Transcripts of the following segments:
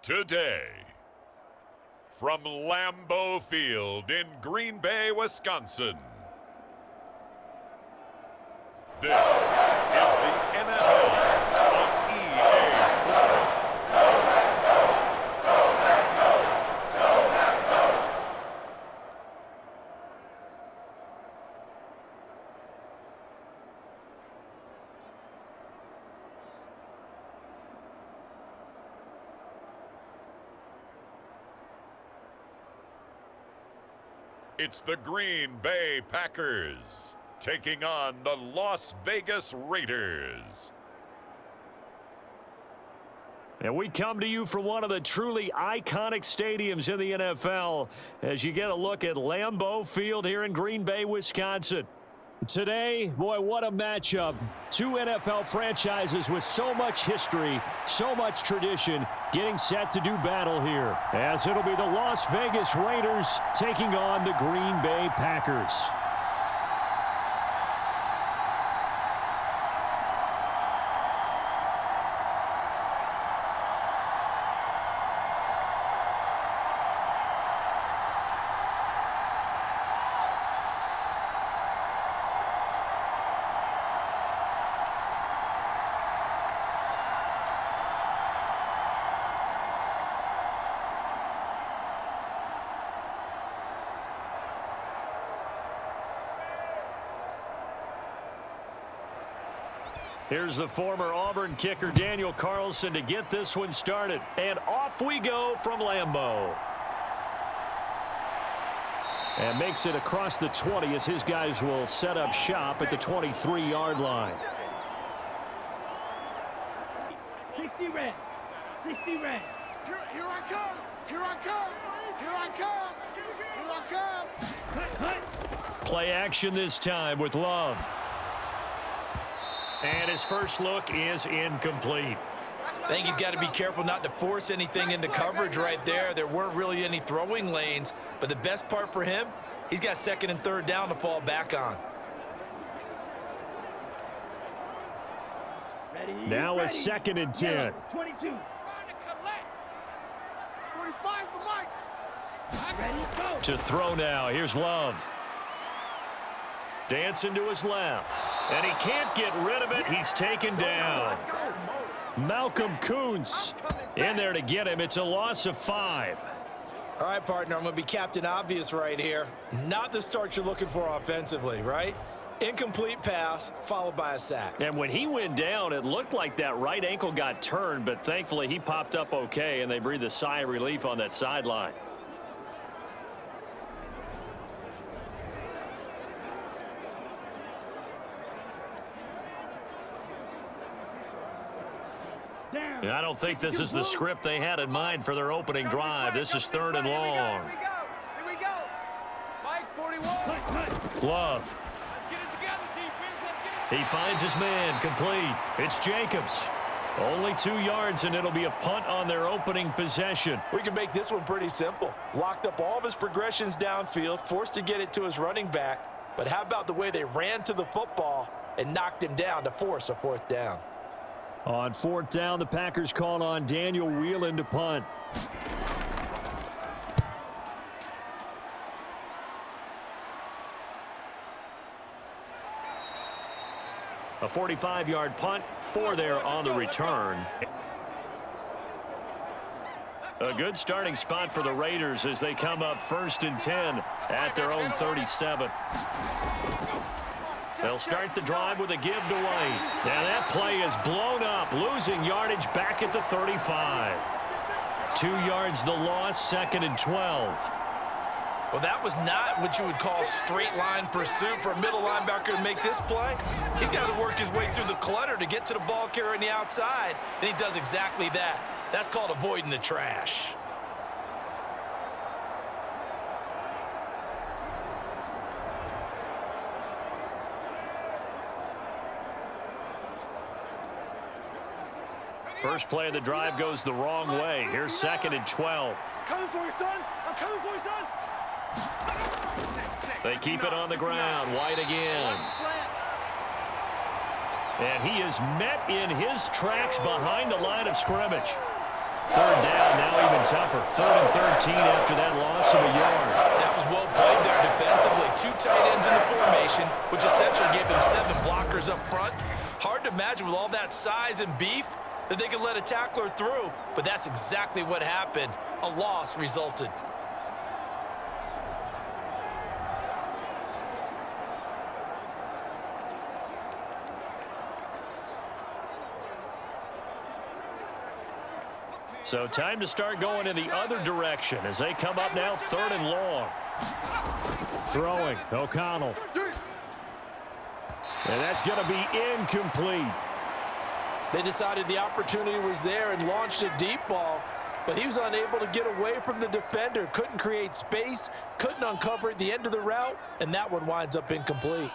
Today, from Lambeau Field in Green Bay, Wisconsin, this is the NFL on EA Sports. It's the Green Bay Packers taking on the Las Vegas Raiders. And we come to you from one of the truly iconic stadiums in the NFL as you get a look at Lambeau Field here in Green Bay, Wisconsin. Today, boy, what a matchup. Two NFL franchises with so much history, so much tradition, getting set to do battle here. As it'll be the Las Vegas Raiders taking on the Green Bay Packers. Here's the former Auburn kicker Daniel Carlson to get this one started. And off we go from Lambeau. And makes it across the 20 as his guys will set up shop at the 23-yard line. 60 red. 60 red. Here I come. Here I come. Here I come. Here I come. Play action this time with Love. And his first look is incomplete. I think he's got to be careful not to force anything into coverage right there. There weren't really any throwing lanes, but the best part for him, he's got second and third down to fall back on. Now a second and 10. 22. 45's the mic. Ready, go. To throw now. Here's Love. Dancing to his left. And he can't get rid of it. He's taken down. Malcolm Kuntz in there to get him. It's a loss of 5. All right, partner, I'm going to be Captain Obvious right here. Not the start you're looking for offensively, right? Incomplete pass followed by a sack. And when he went down, it looked like that right ankle got turned, but thankfully he popped up okay, and they breathed a sigh of relief on that sideline. And I don't think this is the script they had in mind for their opening drive. This is third and long. Here we go. Mike, 41. Love. Let's get it together, defense. He finds his man, complete. It's Jacobs. Only 2 yards, and it'll be a punt on their opening possession. We can make this one pretty simple. Locked up all of his progressions downfield, forced to get it to his running back. But how about the way they ran to the football and knocked him down to force a fourth down? On fourth down, the Packers call on Daniel Whelan to punt. A 45-yard punt, 4 there on the return. A good starting spot for the Raiders as they come up 1st and 10 at their own 37. They'll start the drive with a give to White. Now that play is blown up, losing yardage back at the 35. 2 yards the loss, 2nd and 12. Well, that was not what you would call straight line pursuit for a middle linebacker to make this play. He's got to work his way through the clutter to get to the ball carrier on the outside, and he does exactly that. That's called avoiding the trash. First play of the drive goes the wrong way. Here's 2nd and 12. Coming for you, son. I'm coming for you, son. They keep it on the ground. White again. And he is met in his tracks behind the line of scrimmage. Third down, now even tougher. 3rd and 13 after that loss of a yard. That was well played there defensively. 2 tight ends in the formation, which essentially gave them 7 blockers up front. Hard to imagine with all that size and beef that they could let a tackler through, but that's exactly what happened. A loss resulted. So time to start going in the other direction as they come up now 3rd and long. Throwing, O'Connell. And that's going to be incomplete. They decided the opportunity was there and launched a deep ball, but he was unable to get away from the defender. Couldn't create space, couldn't uncover at the end of the route, and that one winds up incomplete.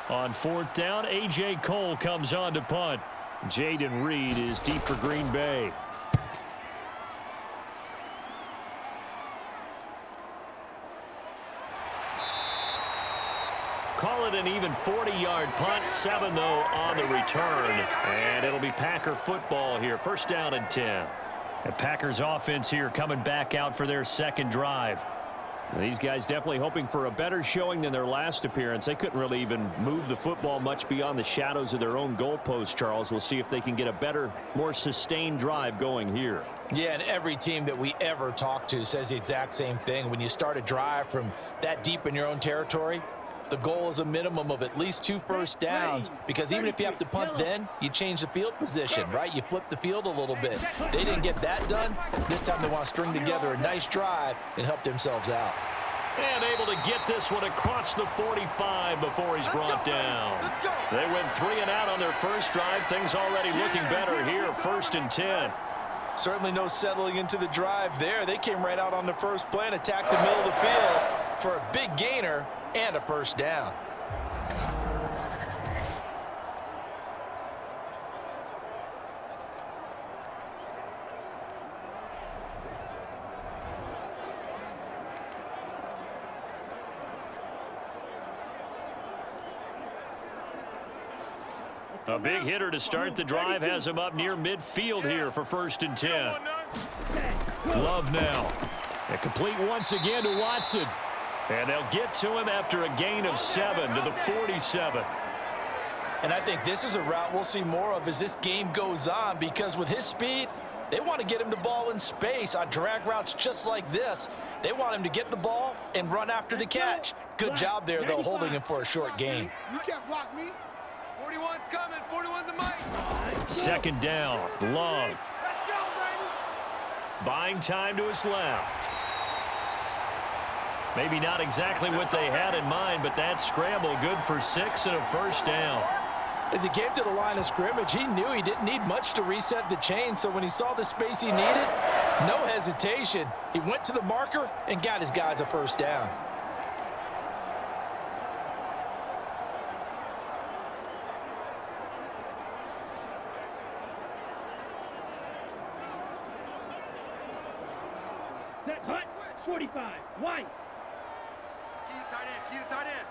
On 4th down, A.J. Cole comes on to punt. Jaden Reed is deep for Green Bay. Call it an even 40-yard punt, 7 though on the return, and it'll be Packer football here. 1st down and 10. The Packers offense here coming back out for their 2nd drive. These guys definitely hoping for a better showing than their last appearance. They couldn't really even move the football much beyond the shadows of their own goalpost, Charles. We'll see if they can get a better, more sustained drive going here. Yeah, and every team that we ever talk to says the exact same thing. When you start a drive from that deep in your own territory, the goal is a minimum of at least 2 first downs, because even if you have to punt then, you change the field position, right? You flip the field a little bit. They didn't get that done. This time they want to string together a nice drive and help themselves out. And able to get this one across the 45 before he's brought down. They went 3 and out on their first drive. Things already looking better here. 1st and 10. Certainly no settling into the drive there. They came right out on the first play and attacked the middle of the field for a big gainer and a 1st down. A big hitter to start the drive has him up near midfield here for 1st and 10. Love now. And complete once again to Watson. And they'll get to him after a gain of 7 to the 47. And I think this is a route we'll see more of as this game goes on, because with his speed, they want to get him the ball in space on drag routes just like this. They want him to get the ball and run after the catch. Good job there, though, holding him for a short gain. You can't block me. 41's coming. 41's a mic. 2nd down. Love. Let's go, baby. Buying time to his left. Maybe not exactly what they had in mind, but that scramble good for 6 and a 1st down. As he came to the line of scrimmage, he knew he didn't need much to reset the chain, so when he saw the space he needed, no hesitation. He went to the marker and got his guys a 1st down. That's hot. 45. White. Key to tight end.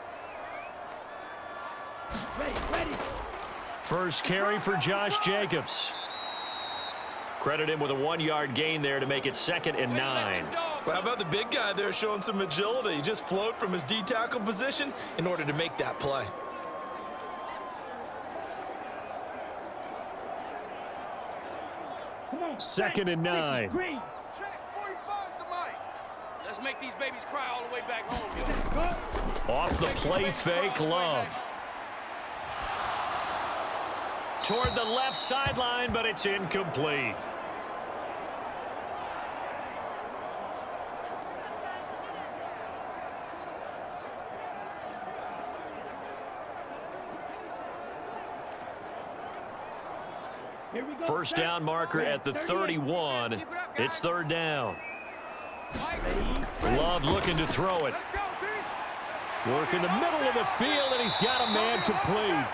Ready. First carry for Josh Jacobs. Credit him with a 1-yard gain there to make it 2nd and 9. Well, how about the big guy there showing some agility? He just flowed from his D-tackle position in order to make that play. Come on. 2nd and 9. Green. Check. 45's the mic. Let's make these babies cry all the way back home, yo. Off the play fake, Love. Toward the left sideline, but it's incomplete. Here we go. 1st down marker at the 31. It's 3rd down. Love looking to throw it. Let's go, D. Work in the middle of the field, and he's got a man complete.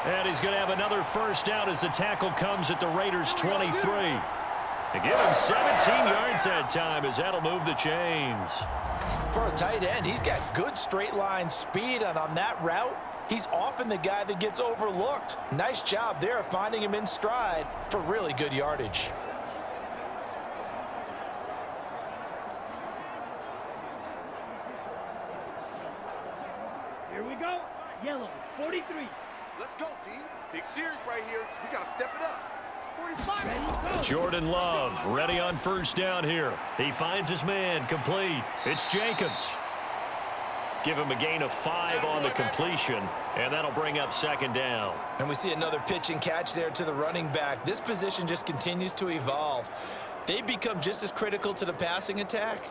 And he's going to have another 1st down as the tackle comes at the Raiders' 23. They give him 17 yards that time as that'll move the chains. For a tight end, he's got good straight line speed, and on that route, He's often the guy that gets overlooked. Nice job there of finding him in stride for really good yardage. Here we go. Yellow, 43. Let's go, D. Big series right here. We got to step it up. 45. Ready, go. Jordan Love ready on first down here. He finds his man complete. It's Jacobs. Give him a gain of 5 on the completion, and that'll bring up second down. And we see another pitch and catch there to the running back. This position just continues to evolve. They become just as critical to the passing attack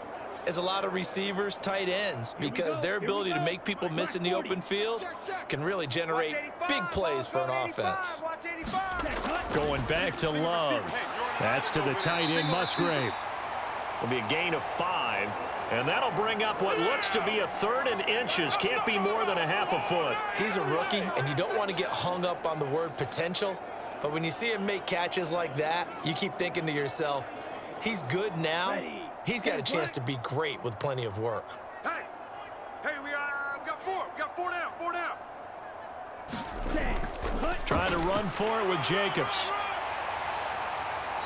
as a lot of receivers, tight ends, because their ability to make people miss in the open field can really generate big plays for an offense. Going back to Love. That's to the tight end, Musgrave. Will be a gain of 5, and that'll bring up what looks to be a 3rd and inches. Can't be more than a half a foot. He's a rookie, and you don't want to get hung up on the word potential, but when you see him make catches like that, you keep thinking to yourself, he's good now. He's got a chance to be great with plenty of work. Hey, we got 4. We got 4 down. 4 down. Trying to run for it with Jacobs.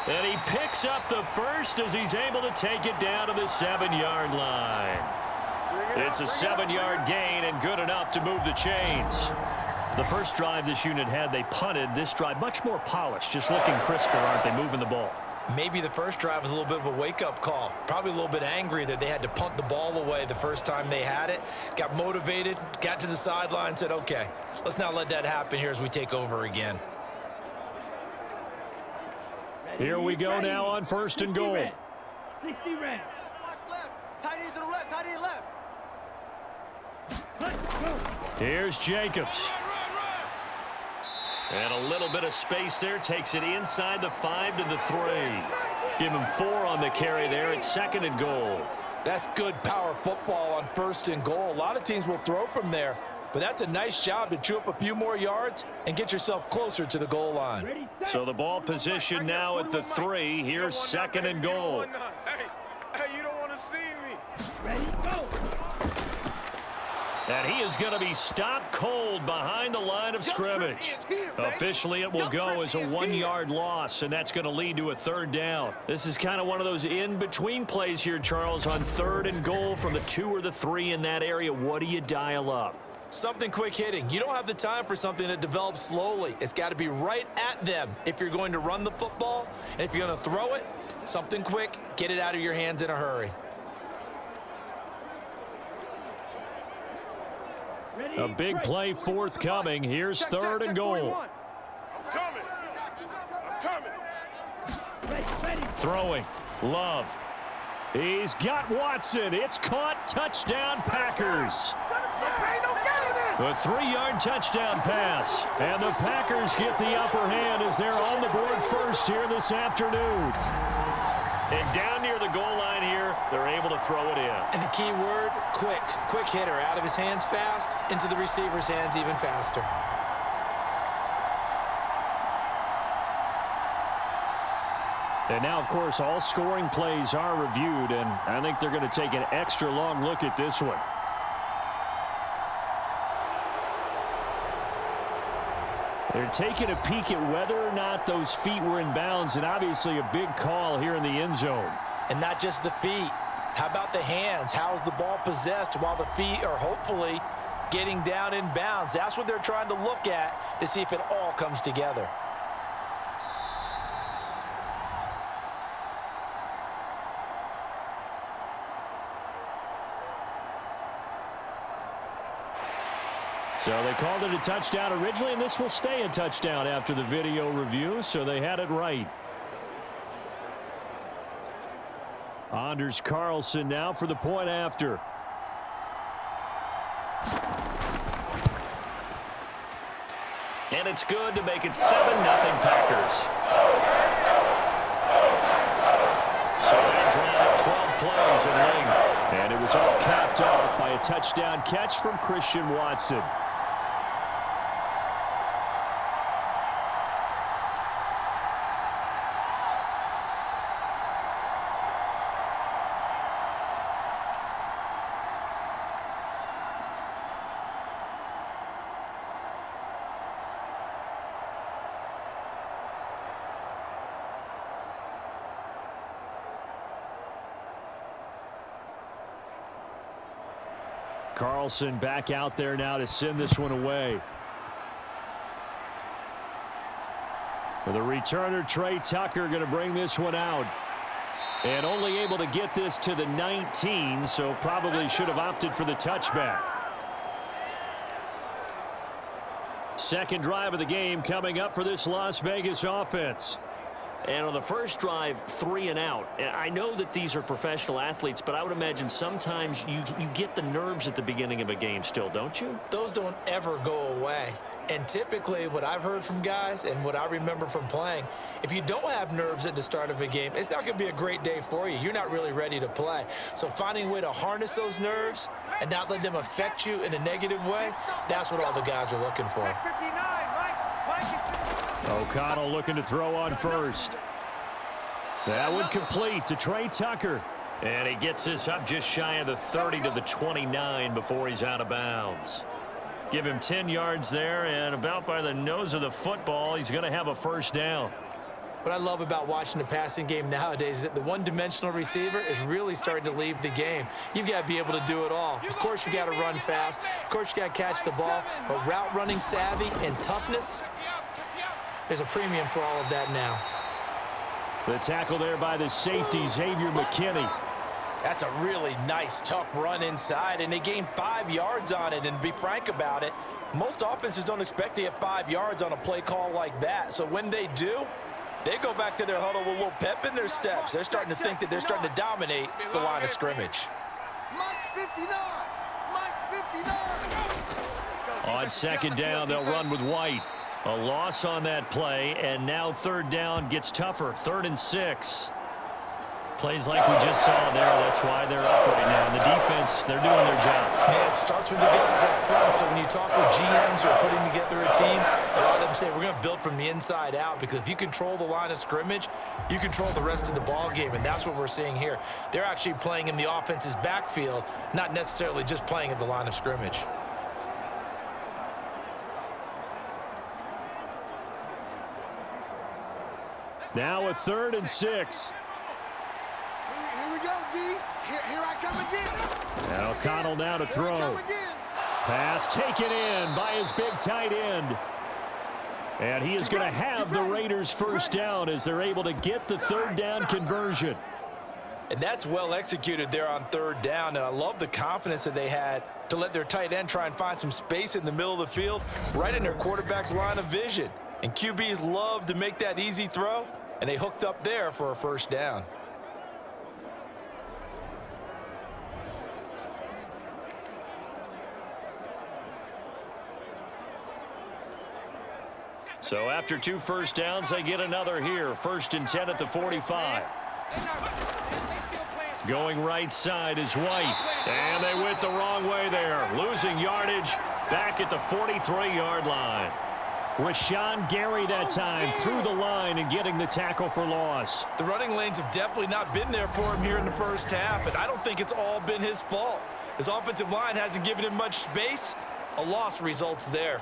And he picks up the first as he's able to take it down to the 7-yard line. It's a 7-yard gain and good enough to move the chains. The first drive this unit had, they punted. This drive, much more polished, just looking crisper, aren't they, moving the ball? Maybe the first drive was a little bit of a wake-up call. Probably a little bit angry that they had to punt the ball away the first time they had it. Got motivated, got to the sideline, said, okay, let's not let that happen here as we take over again. Here we go now on first and goal. 60 red. Watch left. Tight end to the left. Tight end left. Let's go. Here's Jacobs. And a little bit of space there. Takes it inside the 5 to the 3. Give him 4 on the carry there at 2nd and goal. That's good power football on first and goal. A lot of teams will throw from there, but that's a nice job to chew up a few more yards and get yourself closer to the goal line. Ready, set. So the ball position now at the 3. Here's 2nd and goal. Hey, you don't want to see me. Ready, go. And he is going to be stopped cold behind the line of scrimmage. Officially, it will go as a 1-yard loss, and that's going to lead to a 3rd down. This is kind of one of those in-between plays here, Charles, on 3rd and goal from the 2 or the 3 in that area. What do you dial up? Something quick hitting. You don't have the time for something that develops slowly. It's got to be right at them if you're going to run the football. And if you're going to throw it, something quick, get it out of your hands in a hurry. Ready, A big break. play forthcoming. Here's 3rd and goal. I'm coming. Ready. Throwing. Love. He's got Watson. It's caught. Touchdown, Packers. A 3-yard touchdown pass. And the Packers get the upper hand as they're on the board first here this afternoon. And down near the goal line here, they're able to throw it in. And the key word, quick. Quick hitter. Out of his hands fast, into the receiver's hands even faster. And now, of course, all scoring plays are reviewed, and I think they're going to take an extra long look at this one. They're taking a peek at whether or not those feet were in bounds, and obviously a big call here in the end zone. And not just the feet. How about the hands? How's the ball possessed while the feet are hopefully getting down in bounds? That's what they're trying to look at to see if it all comes together. So they called it a touchdown originally, and this will stay a touchdown after the video review, so they had it right. Anders Carlson now for the point after. And it's good to make it 7-0 Packers. So they drive 12 plays in length. And it was all capped off by a touchdown catch from Christian Watson. Carlson back out there now to send this one away. For the returner, Trey Tucker, going to bring this one out. And only able to get this to the 19, so probably should have opted for the touchback. Second drive of the game coming up for this Las Vegas offense. And on the first drive, 3 and out. And I know that these are professional athletes, but I would imagine sometimes you get the nerves at the beginning of a game still, don't you? Those don't ever go away. And typically what I've heard from guys and what I remember from playing, if you don't have nerves at the start of a game, it's not going to be a great day for you. You're not really ready to play. So finding a way to harness those nerves and not let them affect you in a negative way, that's what all the guys are looking for. O'Connell looking to throw on first. That would complete to Trey Tucker. And he gets this up just shy of the 30 to the 29 before he's out of bounds. Give him 10 yards there, and about by the nose of the football, he's going to have a first down. What I love about watching the passing game nowadays is that the one-dimensional receiver is really starting to leave the game. You've got to be able to do it all. Of course, you got to run fast. Of course, you got to catch the ball. But route running savvy and toughness, there's a premium for all of that now. The tackle there by the safety, Xavier McKinney. That's a really nice, tough run inside, and they gained 5 yards on it. And to be frank about it, most offenses don't expect to get 5 yards on a play call like that. So when they do, they go back to their huddle with a little pep in their steps. They're starting to think that they're starting to dominate the line of scrimmage. Mike's 59. Mike's 59. On second down, they'll run with White. A loss on that play, and now third down gets tougher. 3rd and 6. Plays like we just saw there. That's why they're up right now. And the defense, they're doing their job. Yeah, it starts with the guys up front. So when you talk with GMs who are putting together a team, a lot of them say we're going to build from the inside out, because if you control the line of scrimmage, you control the rest of the ball game, and that's what we're seeing here. They're actually playing in the offense's backfield, not necessarily just playing at the line of scrimmage. Now a 3rd and 6. Here we go, D. Here I come again. Now O'Connell now to Here I come throw. again. Pass taken in by his big tight end. And he is going to have the Raiders first down as they're able to get the 3rd down conversion. And that's well executed there on 3rd down, and I love the confidence that they had to let their tight end try and find some space in the middle of the field, right in their quarterback's line of vision. And QBs love to make that easy throw, and they hooked up there for a first down. So after 2 first downs, they get another here. 1st and 10 at the 45. Going right side is White. And they went the wrong way there. Losing yardage back at the 43-yard line. Rashawn Gary that time through the line and getting the tackle for loss. The running lanes have definitely not been there for him here in the first half, and I don't think it's all been his fault. His offensive line hasn't given him much space. A loss results there.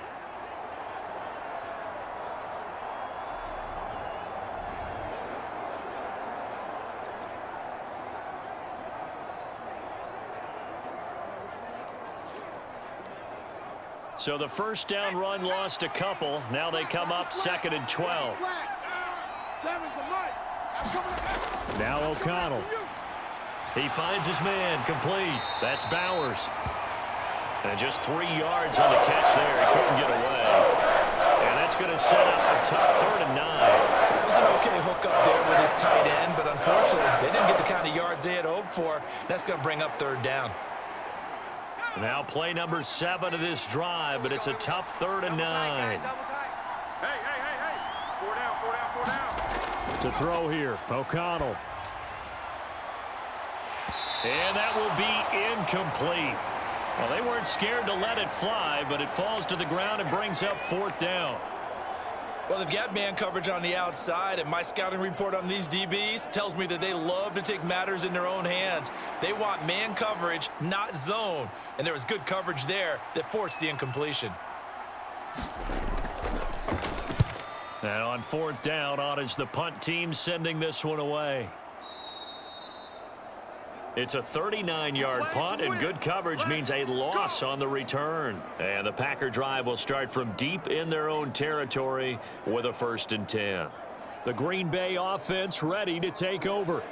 So the first down run lost a couple. Now they come up 2nd and 12. Now O'Connell. He finds his man complete. That's Bowers. And just 3 yards on the catch there. He couldn't get away. And that's going to set up a tough 3rd and 9. That was an okay hook up there with his tight end, but unfortunately, they didn't get the kind of yards they had hoped for. That's going to bring up 3rd down. Now play number 7 of this drive, but it's a tough 3rd and 9. Hey. 4 down. To throw here, O'Connell. And that will be incomplete. Well, they weren't scared to let it fly, but it falls to the ground and brings up 4th down. Well, they've got man coverage on the outside, and my scouting report on these DBs tells me that they love to take matters in their own hands. They want man coverage, not zone. And there was good coverage there that forced the incompletion. And on 4th down, on is the punt team sending this one away. It's a 39-yard punt, and good coverage means a loss on the return. And the Packer drive will start from deep in their own territory with a 1st and 10. The Green Bay offense ready to take over.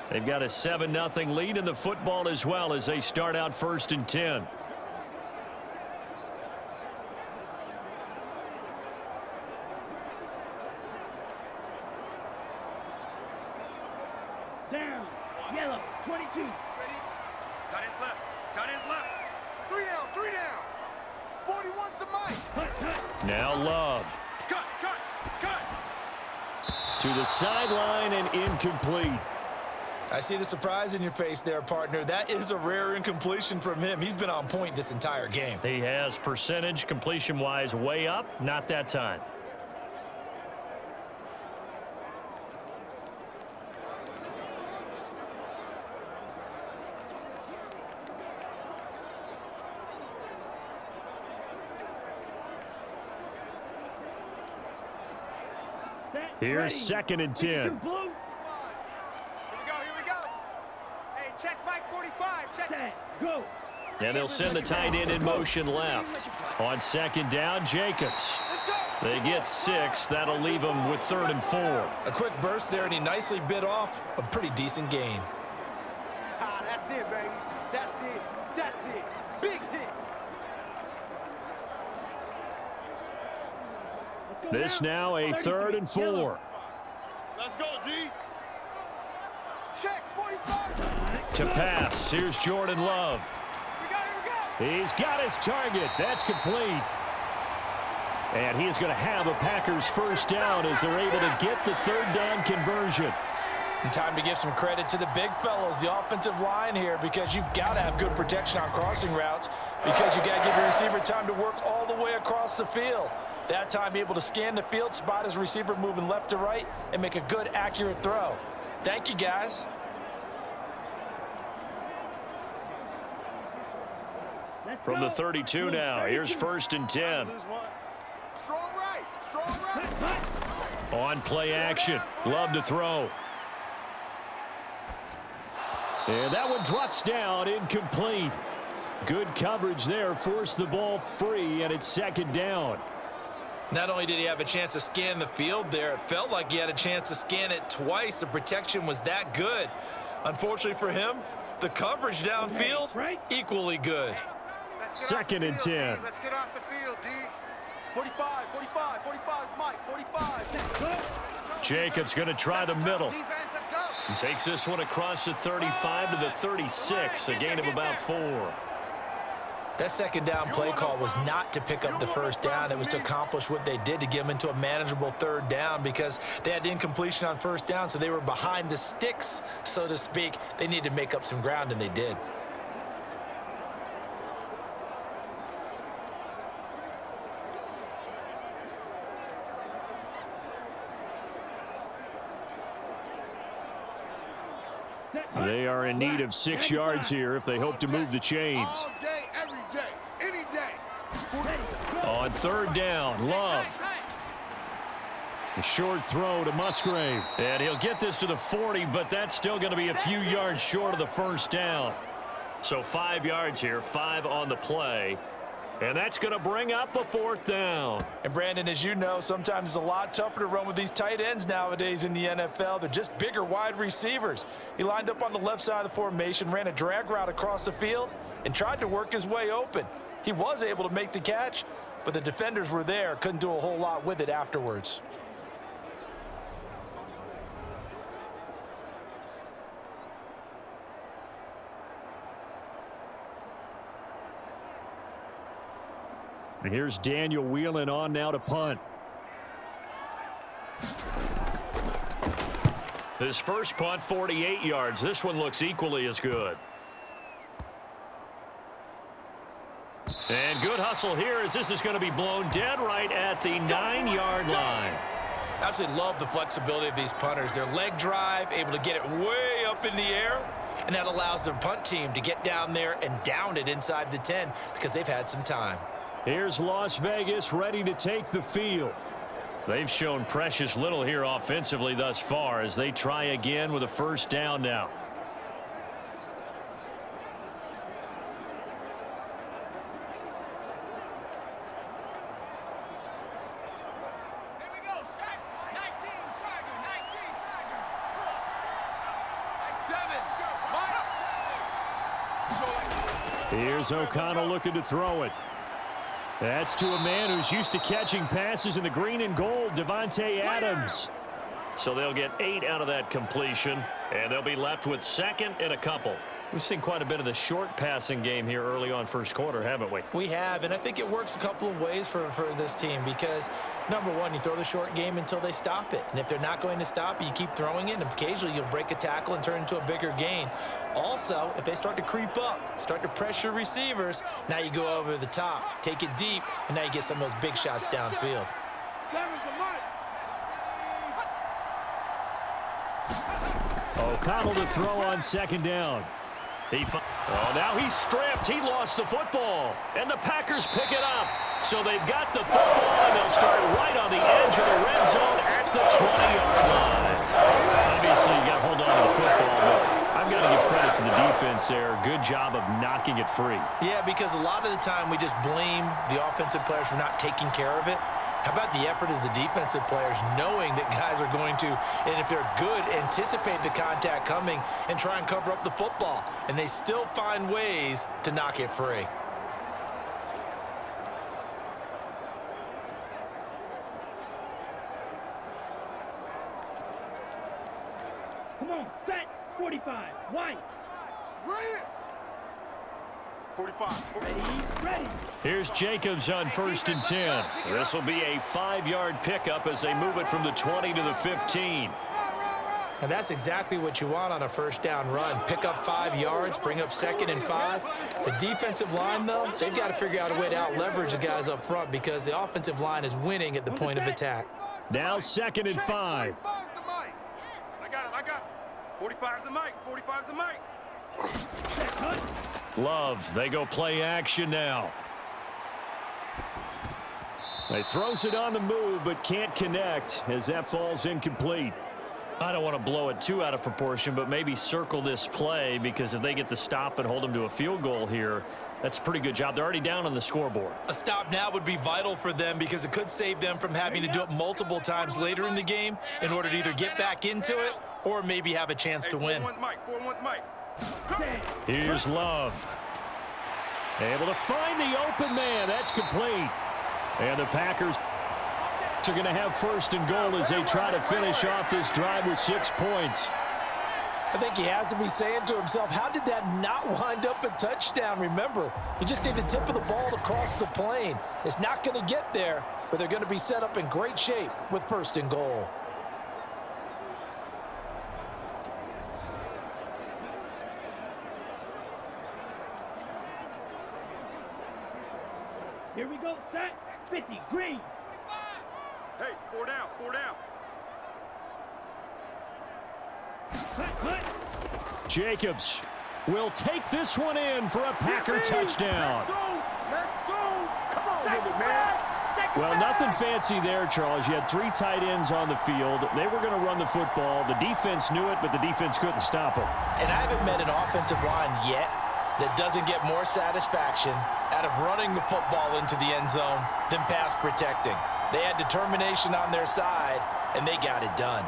They've got a 7-0 lead in the football as well as they start out 1st and 10. Down. Yellow. 22. Ready? Got his left. Got his left. 3 down. 3 down. 41's the mic. Cut. Now Love. Cut. To the sideline and incomplete. I see the surprise in your face there, partner. That is a rare incompletion from him. He's been on point this entire game. He has percentage completion-wise way up. Not that time. Here's 2nd and 10. Here we go. Hey, check Mike 45. Check. Set. Go. And they'll send the tight end in motion left. On 2nd down, Jacobs. They get 6. That'll leave them with 3rd and 4. A quick burst there, and he nicely bit off a pretty decent gain. Ah, that's it, baby. That's it. That's it. Big hit. This now a 3rd and 4. Let's go, D. Check 45. To pass, here's Jordan Love. Here we go. He's got his target. That's complete. And he is going to have a Packers 1st down as they're able to get the 3rd down conversion. And time to give some credit to the big fellows, the offensive line here, because you've got to have good protection on crossing routes because you got to give your receiver time to work all the way across the field. That time, be able to scan the field, spot his receiver moving left to right, and make a good, accurate throw. Thank you, guys. From the 32 now, here's 1st and 10. Strong right. Strong right. On play action, Love to throw. And that one drops down, incomplete. Good coverage there, forced the ball free, and it's 2nd down. Not only did he have a chance to scan the field there, it felt like he had a chance to scan it twice. The protection was that good. Unfortunately for him, the coverage downfield, equally good. 2nd and 10. Let's get off the field, D. 45, Mike, 45. Jacobs going to try the middle. Defense, let's go. And takes this one across the 35 to the 36, a gain of about 4. That 2nd down play call was not to pick up the 1st down. It was to accomplish what they did to get them into a manageable 3rd down because they had incompletion on 1st down, so they were behind the sticks, so to speak. They needed to make up some ground, and they did. They are in need of 6 yards here if they hope to move the chains. All day, every day, any day. On 3rd down, Love. A short throw to Musgrave. And he'll get this to the 40, but that's still going to be a few yards short of the 1st down. So 5 yards here, 5 on the play. And that's going to bring up a 4th down. And, Brandon, as you know, sometimes it's a lot tougher to run with these tight ends nowadays in the NFL. They're just bigger wide receivers. He lined up on the left side of the formation, ran a drag route across the field, and tried to work his way open. He was able to make the catch, but the defenders were there, couldn't do a whole lot with it afterwards. And here's Daniel Whelan on now to punt. His first punt, 48 yards. This one looks equally as good. And good hustle here as this is going to be blown dead right at the 9-yard line. Absolutely love the flexibility of these punters. Their leg drive, able to get it way up in the air, and that allows their punt team to get down there and down it inside the 10 because they've had some time. Here's Las Vegas ready to take the field. They've shown precious little here offensively thus far as they try again with a 1st down now. Here's O'Connell looking to throw it. That's to a man who's used to catching passes in the green and gold, Devontae Adams. So they'll get 8 out of that completion, and they'll be left with 2nd and a couple. We've seen quite a bit of the short passing game here early on first quarter, haven't we? We have, and I think it works a couple of ways for this team because, number one, you throw the short game until they stop it. And if they're not going to stop it, you keep throwing it, and occasionally you'll break a tackle and turn into a bigger gain. Also, if they start to creep up, start to pressure receivers, now you go over the top, take it deep, and now you get some of those big shots downfield. O'Connell to throw on 2nd down. Now he's stripped. He lost the football. And the Packers pick it up. So they've got the football, and they'll start right on the edge of the red zone at the 20-yard line. Obviously, you got to hold on to the football, but I've got to give credit to the defense there. Good job of knocking it free. Yeah, because a lot of the time we just blame the offensive players for not taking care of it. How about the effort of the defensive players knowing that guys are going to, and if they're good, anticipate the contact coming and try and cover up the football. And they still find ways to knock it free. Come on, set, 45, white. Right. 45. Ready. Here's Jacobs on 1st and 10. This will be a 5-yard pickup as they move it from the 20 to the 15. And that's exactly what you want on a first down run. Pick up 5 yards, bring up 2nd and 5. The defensive line, though, they've got to figure out a way to out-leverage the guys up front because the offensive line is winning at the point of attack. Now 2nd and 5. I got it. 45's the mic. 45's the mic. Love, they go play action now. They throws it on the move, but can't connect as that falls incomplete. I don't want to blow it too out of proportion, but maybe circle this play because if they get the stop and hold them to a field goal here, that's a pretty good job. They're already down on the scoreboard. A stop now would be vital for them because it could save them from having to do it multiple times later in the game in order to either get back into it or maybe have a chance to win. 4-1's Mike. Here's Love. Able to find the open man. That's complete. And the Packers are going to have 1st and goal as they try to finish off this drive with 6 points. I think he has to be saying to himself, how did that not wind up a touchdown? Remember, you just need the tip of the ball to cross the plane. It's not going to get there, but they're going to be set up in great shape with 1st and goal. Here we go, set, 50, green. Hey, 4 down. Jacobs will take this one in for a Packer touchdown. Let's go. Come on, baby, man. Well, nothing fancy there, Charles. You had 3 tight ends on the field. They were going to run the football. The defense knew it, but the defense couldn't stop them. And I haven't met an offensive line yet that doesn't get more satisfaction out of running the football into the end zone than pass protecting. They had determination on their side, and they got it done.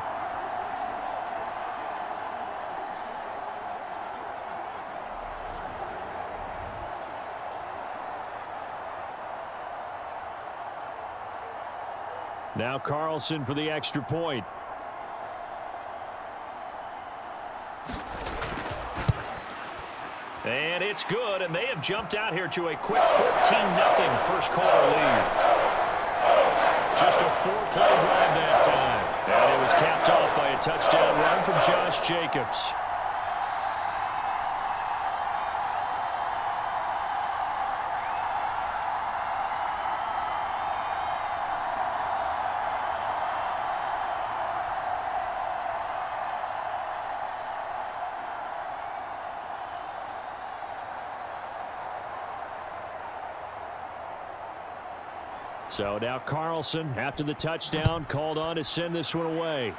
Now Carlson for the extra point. And it's good, and they have jumped out here to a quick 14-0 first quarter lead. Just a 4-play drive that time. And it was capped off by a touchdown run from Josh Jacobs. So now Carlson, after the touchdown, called on to send this one away.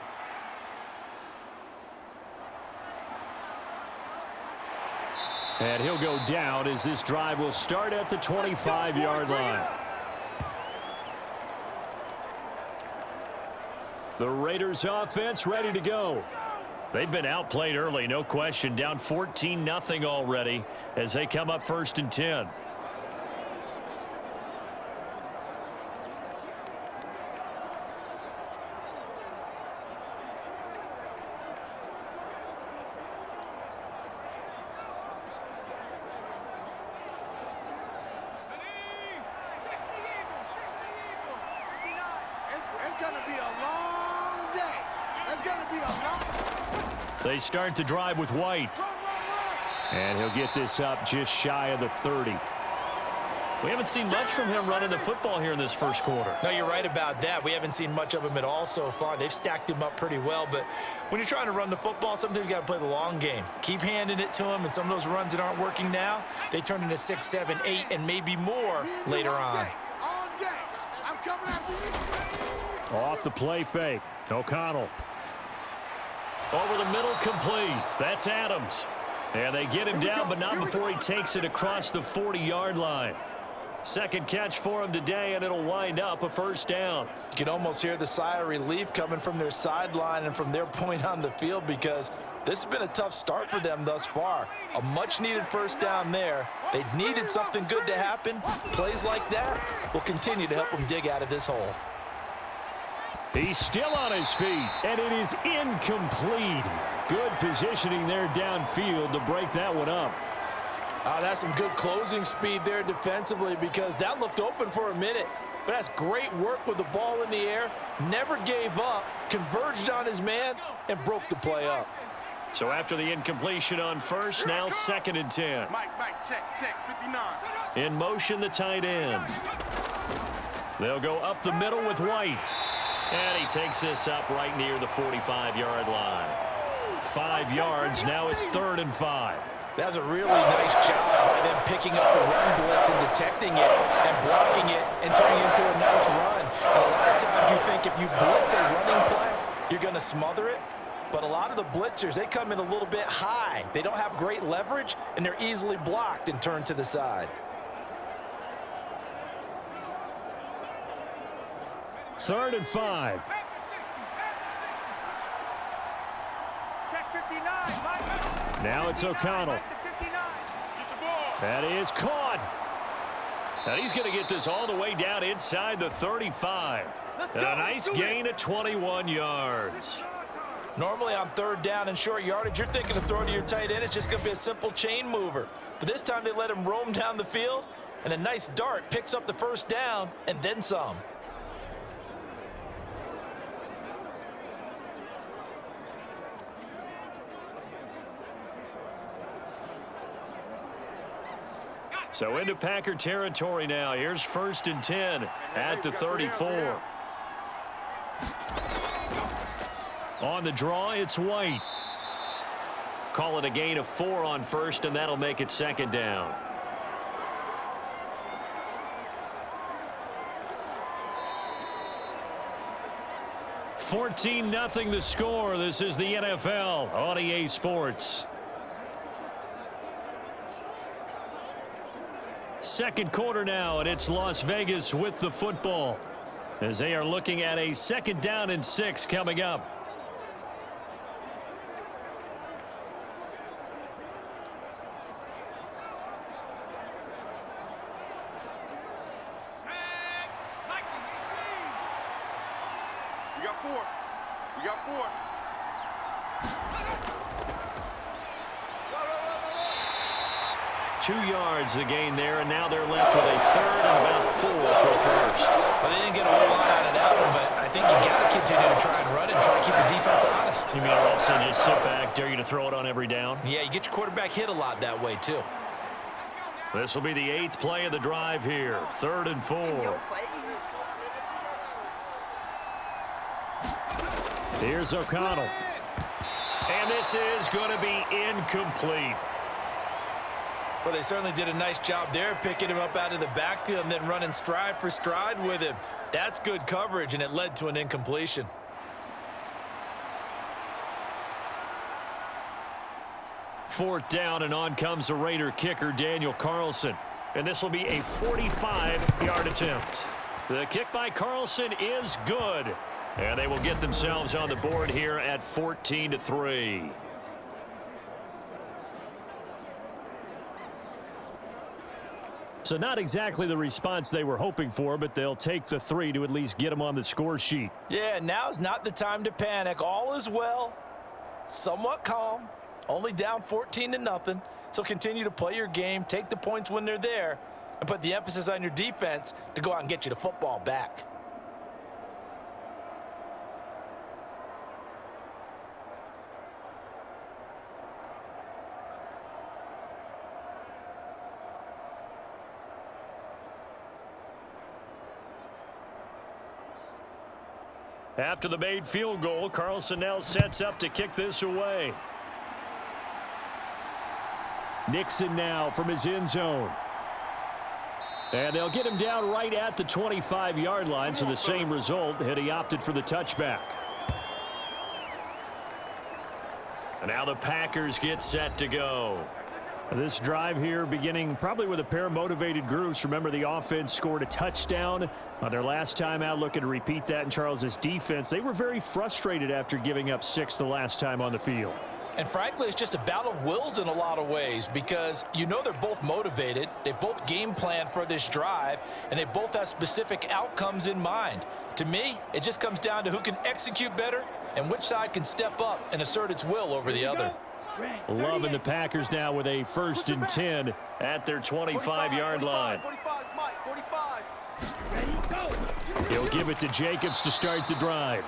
And he'll go down as this drive will start at the 25-yard line. The Raiders offense ready to go. They've been outplayed early, no question. Down 14-0 already as they come up 1st and 10. It's going to be a long day. It's going to be a long. They start the drive with White. And he'll get this up just shy of the 30. We haven't seen much from him running the football here in this first quarter. No, you're right about that. We haven't seen much of him at all so far. They've stacked him up pretty well, but when you're trying to run the football, sometimes you got to play the long game. Keep handing it to him, and some of those runs that aren't working now, they turn into 6, 7, 8, and maybe more later on. All day. I'm coming after you. Off the play fake. O'Connell. Over the middle, complete. That's Adams. And they get him down, but not before he takes it across the 40-yard line. Second catch for him today, and it'll wind up a first down. You can almost hear the sigh of relief coming from their sideline and from their point on the field, because this has been a tough start for them thus far. A much-needed first down there. They needed something good to happen. Plays like that will continue to help them dig out of this hole. He's still on his feet, and it is incomplete. Good positioning there downfield to break that one up. That's some good closing speed there defensively, because that looked open for a minute. But that's great work with the ball in the air. Never gave up, converged on his man, and broke the play up. So after the incompletion on first, now 2nd and 10. Mike, check, 59. In motion, the tight end. They'll go up the middle with White. And he takes this up right near the 45-yard line. 5 yards, now it's 3rd and 5. That's a really nice job by them picking up the run blitz and detecting it and blocking it and turning it into a nice run. And a lot of times you think if you blitz a running play, you're going to smother it. But a lot of the blitzers, they come in a little bit high. They don't have great leverage, and they're easily blocked and turned to the side. 3rd and 5. Check 59, Mike. Now it's O'Connell. That is caught. And he's going to get this all the way down inside the 35. And a nice gain of 21 yards. Normally on 3rd down and short yardage, you're thinking of throw to your tight end. It's just going to be a simple chain mover. But this time they let him roam down the field, and a nice dart picks up the first down and then some. So into Packer territory now. Here's 1st and 10 at the 34. On the draw, it's White. Call it a gain of 4 on first, and that'll make it 2nd down. $14-0 the score. This is the NFL on EA Sports. Second quarter now, and it's Las Vegas with the football as they are looking at a 2nd down and 6 coming up. We got 4. We got 4. 2 yards the gain there, and now they're left with a 3rd and about 4 for first. Well, they didn't get a whole lot out of that one, but I think you got to continue to try and run and try to keep the defense honest. You mean also just sit back, dare you to throw it on every down? Yeah, you get your quarterback hit a lot that way, too. This will be the 8th play of the drive here. 3rd and 4. Here's O'Connell. And this is going to be incomplete. Well, they certainly did a nice job there, picking him up out of the backfield and then running stride for stride with him. That's good coverage, and it led to an incompletion. Fourth down, and on comes the Raider kicker, Daniel Carlson. And this will be a 45-yard attempt. The kick by Carlson is good. And they will get themselves on the board here at 14-3. So not exactly the response they were hoping for, but they'll take the 3 to at least get them on the score sheet. Yeah, now's not the time to panic. All is well. Somewhat calm. Only down 14-0. So continue to play your game, take the points when they're there, and put the emphasis on your defense to go out and get you the football back. After the made field goal, Carlson now sets up to kick this away. Nixon now from his end zone. And they'll get him down right at the 25-yard line, so the same result had he opted for the touchback. And now the Packers get set to go. This drive here beginning probably with a pair of motivated groups. Remember, the offense scored a touchdown on their last time out, looking to repeat that in Charles's defense. They were very frustrated after giving up 6 the last time on the field. And frankly, it's just a battle of wills in a lot of ways, because you know they're both motivated, they both game plan for this drive, and they both have specific outcomes in mind. To me, it just comes down to who can execute better and which side can step up and assert its will over the other. Loving the Packers now with a 1st and 10 at their 25-yard line. 45. He'll give it to Jacobs to start the drive.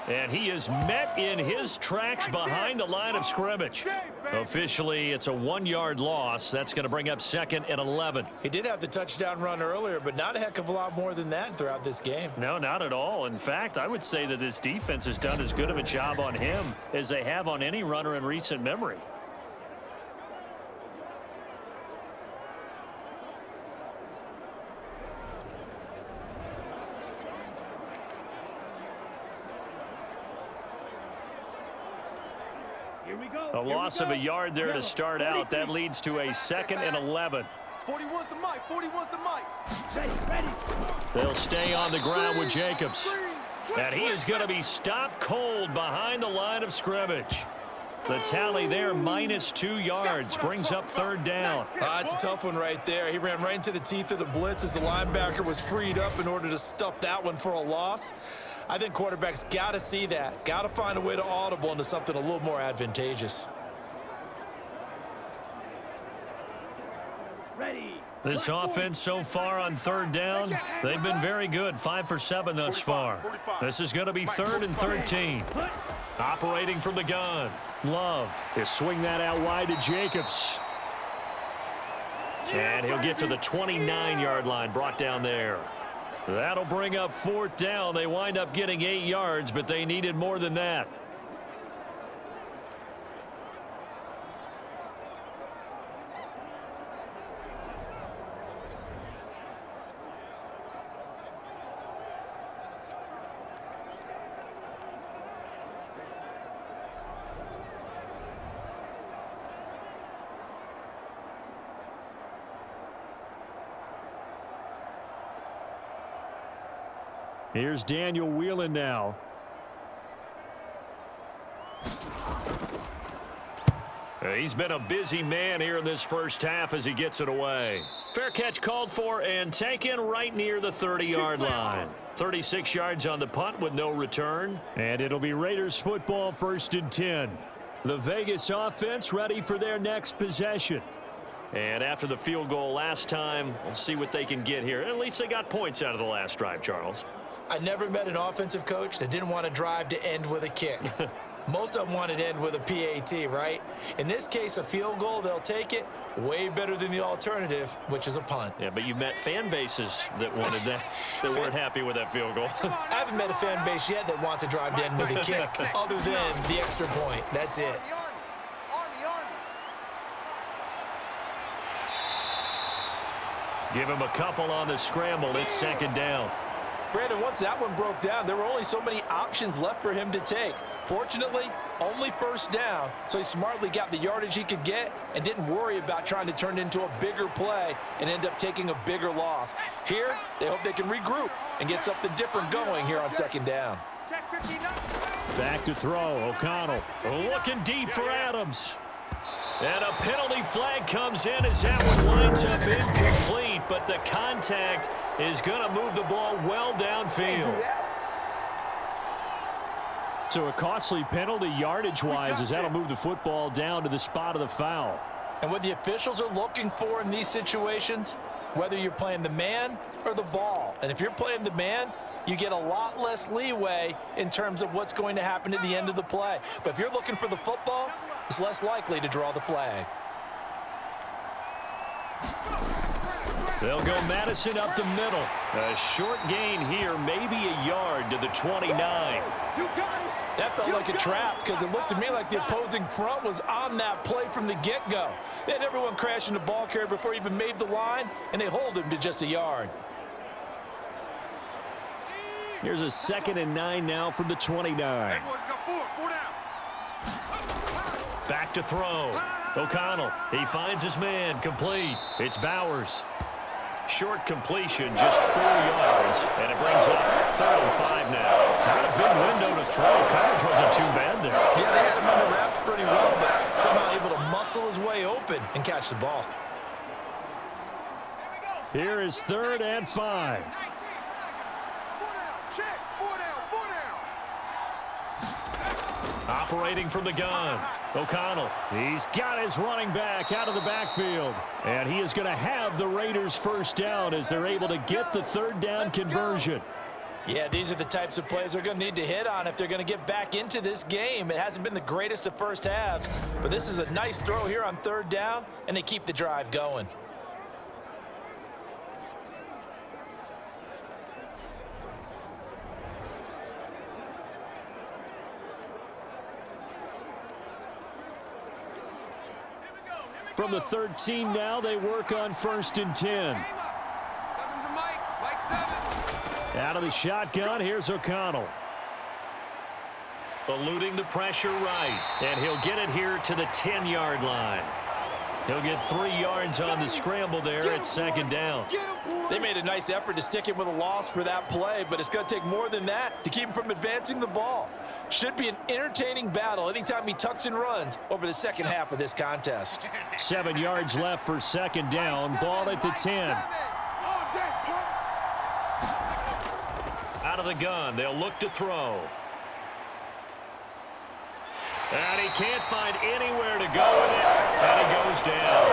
And he is met in his tracks behind the line of scrimmage. Officially, it's a 1-yard loss. That's going to bring up 2nd and 11. He did have the touchdown run earlier, but not a heck of a lot more than that throughout this game. No, not at all. In fact, I would say that this defense has done as good of a job on him as they have on any runner in recent memory. A loss of a yard there to start out. That leads to a 2nd and 11. 41's the mic. 41's the mic. Ready. They'll stay on the ground with Jacobs. And he is going to be stopped cold behind the line of scrimmage. The tally there, -2 yards, brings up 3rd down. It's a tough one right there. He ran right into the teeth of the blitz as the linebacker was freed up in order to stuff that one for a loss. I think quarterbacks got to see that. Got to find a way to audible into something a little more advantageous. Ready. This offense so far on 3rd down, they've been very good. 5 for 7 thus far. This is going to be 3rd and 13. Operating from the gun. Love. He'll swing that out wide to Jacobs. And he'll get to the 29-yard line, brought down there. That'll bring up 4th down. They wind up getting 8 yards, but they needed more than that. Here's Daniel Whelan now. He's been a busy man here in this first half as he gets it away. Fair catch called for and taken right near the 30-yard line. 36 yards on the punt with no return. And it'll be Raiders football, 1st and 10. The Vegas offense ready for their next possession. And after the field goal last time, we'll see what they can get here. At least they got points out of the last drive, Charles. I never met an offensive coach that didn't want to drive to end with a kick. Most of them want it to end with a PAT, right? In this case, a field goal, they'll take it. Way better than the alternative, which is a punt. Yeah, but you met fan bases that wanted that, that weren't happy with that field goal. I haven't met a fan base yet that wants to drive to end with a kick, other than the extra point. That's it. Give him a couple on the scramble. It's 2nd down. Brandon, once that one broke down, there were only so many options left for him to take. Fortunately, only first down, so he smartly got the yardage he could get and didn't worry about trying to turn it into a bigger play and end up taking a bigger loss. Here, they hope they can regroup and get something different going here on second down. Back to throw. O'Connell looking deep for Adams. And a penalty flag comes in as that one winds up incomplete, but the contact is going to move the ball well downfield. So a costly penalty yardage-wise as that'll move the football down to the spot of the foul. And what the officials are looking for in these situations, whether you're playing the man or the ball. And if you're playing the man, you get a lot less leeway in terms of what's going to happen at the end of the play. But if you're looking for the football, it's less likely to draw the flag. They'll go Madison up the middle. A short gain here, maybe a yard to the 29. That felt like a trap because it looked to me like the opposing front was on that play from the get-go. They had everyone crashing the ball carrier before he even made the line, and they hold him to just a yard. Here's a 2nd and 9 now from the 29. Back to throw. O'Connell, he finds his man, complete. It's Bowers. Short completion, just 4 yards, and it brings up 3rd and 5 now. Not a big window to throw. Coverage wasn't too bad there. Yeah, they had him under wraps pretty well, but somehow able to muscle his way open and catch the ball. Here is 3rd and 5. Operating from the gun. O'Connell, he's got his running back out of the backfield. And he is going to have the Raiders first down as they're able to get the 3rd down conversion. Yeah, these are the types of plays they're going to need to hit on if they're going to get back into this game. It hasn't been the greatest of first halves, but this is a nice throw here on 3rd down, and they keep the drive going. From the 13 now, they work on 1st and 10. Out of the shotgun, here's O'Connell. Eluding the pressure right, and he'll get it here to the 10-yard line. He'll get 3 yards on the scramble there at 2nd down. They made a nice effort to stick him with a loss for that play, but it's going to take more than that to keep him from advancing the ball. Should be an entertaining battle anytime he tucks and runs over the second half of this contest. 7 yards left for 2nd down. Ball at the 10. Out of the gun. They'll look to throw. And he can't find anywhere to go with it. And he goes down.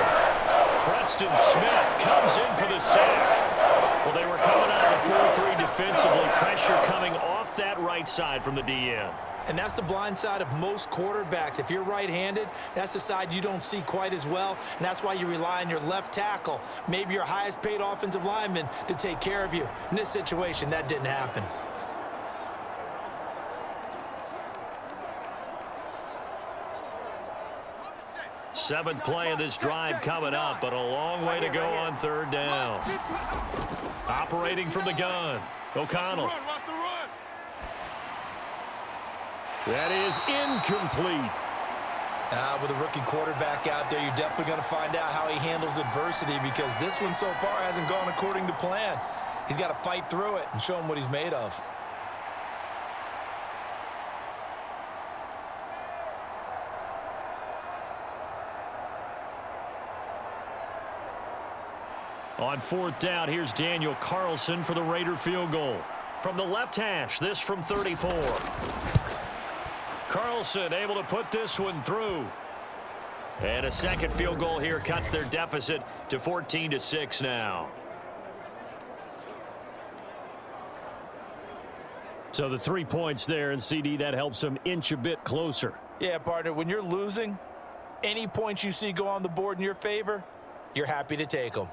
Preston Smith comes in for the sack. Well, they were coming out of the 4-3 defensively. Pressure coming off that right side from the DN. And that's the blind side of most quarterbacks. If you're right-handed, that's the side you don't see quite as well, and that's why you rely on your left tackle, maybe your highest-paid offensive lineman, to take care of you. In this situation, that didn't happen. Seventh play of this drive coming up, but a long way to go on 3rd down. Operating from the gun, O'Connell. That is incomplete. With a rookie quarterback out there, you're definitely going to find out how he handles adversity because this one so far hasn't gone according to plan. He's got to fight through it and show him what he's made of. On 4th down, here's Daniel Carlson for the Raider field goal. From the left hash, this from 34. Carlson able to put this one through. And a second field goal here cuts their deficit to 14-6 now. So the 3 points there, and CD, that helps them inch a bit closer. Yeah, partner, when you're losing, any points you see go on the board in your favor, you're happy to take them.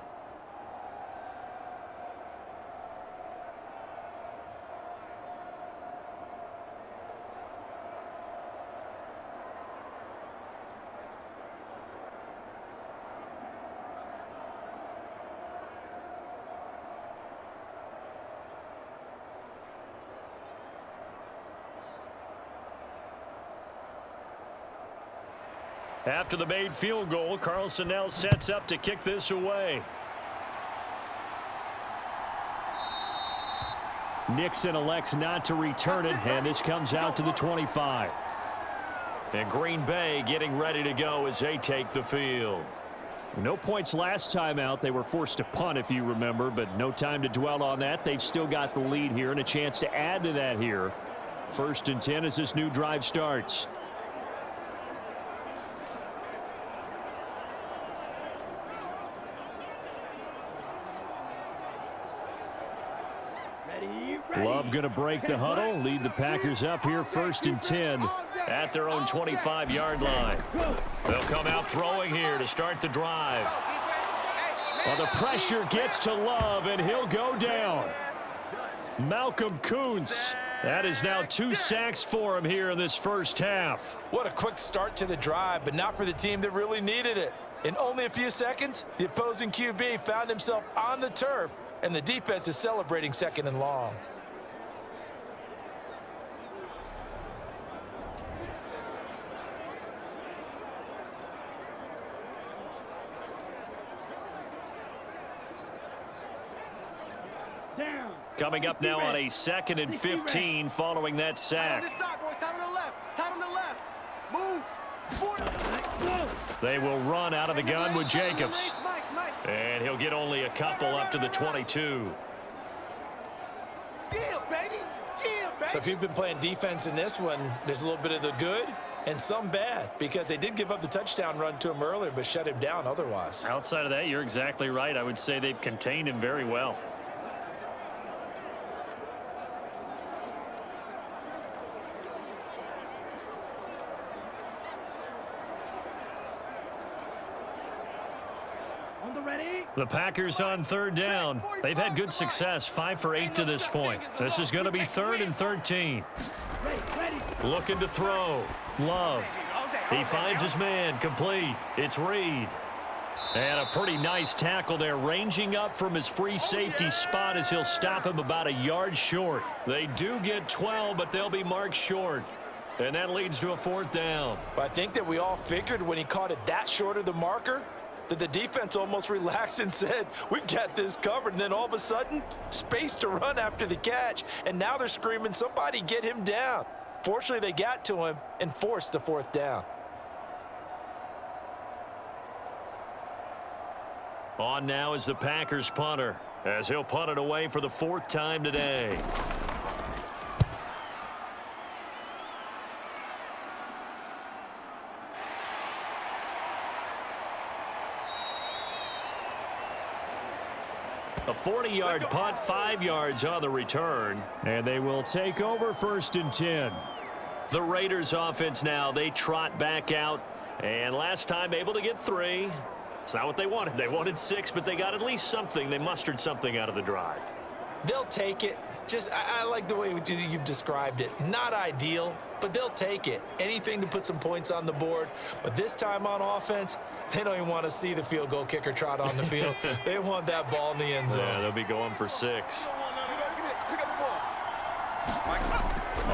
After the made field goal, Carlson now sets up to kick this away. Nixon elects not to return it, and this comes out to the 25. And Green Bay getting ready to go as they take the field. No points last time out. They were forced to punt, if you remember, but no time to dwell on that. They've still got the lead here and a chance to add to that here. 1st and 10 as this new drive starts. Love going to break the huddle, lead the Packers up here 1st and 10 at their own 25-yard line. They'll come out throwing here to start the drive. Well, the pressure gets to Love, and he'll go down. Malcolm Kuntz. That is now 2 sacks for him here in this first half. What a quick start to the drive, but not for the team that really needed it. In only a few seconds, the opposing QB found himself on the turf, and the defense is celebrating 2nd and long. Coming up now on a 2nd and 15 following that sack. They will run out of the gun with Jacobs. And he'll get only a couple up to the 22. So if you've been playing defense in this one, there's a little bit of the good and some bad, because they did give up the touchdown run to him earlier but shut him down otherwise. Outside of that, you're exactly right. I would say they've contained him very well. The Packers on 3rd down. They've had good success, 5 for 8 to this point. This is going to be 3rd and 13. Looking to throw. Love. He finds his man, complete. It's Reed. And a pretty nice tackle there, ranging up from his free safety spot as he'll stop him about a yard short. They do get 12, but they'll be marked short. And that leads to a 4th down. I think that we all figured when he caught it that short of the marker that the defense almost relaxed and said, we've got this covered. And then all of a sudden, space to run after the catch. And now they're screaming, somebody get him down. Fortunately, they got to him and forced the 4th down. On now is the Packers punter, as he'll punt it away for the 4th time today. A 40-yard punt, 5 yards on the return. And they will take over 1st and 10. The Raiders offense now, they trot back out. And last time able to get 3. It's not what they wanted. They wanted 6, but they got at least something. They mustered something out of the drive. They'll take it. I like the way you've described it. Not ideal, but they'll take it. Anything to put some points on the board. But this time on offense, they don't even want to see the field goal kicker trot on the field. They want that ball in the end zone. Yeah, they'll be going for 6.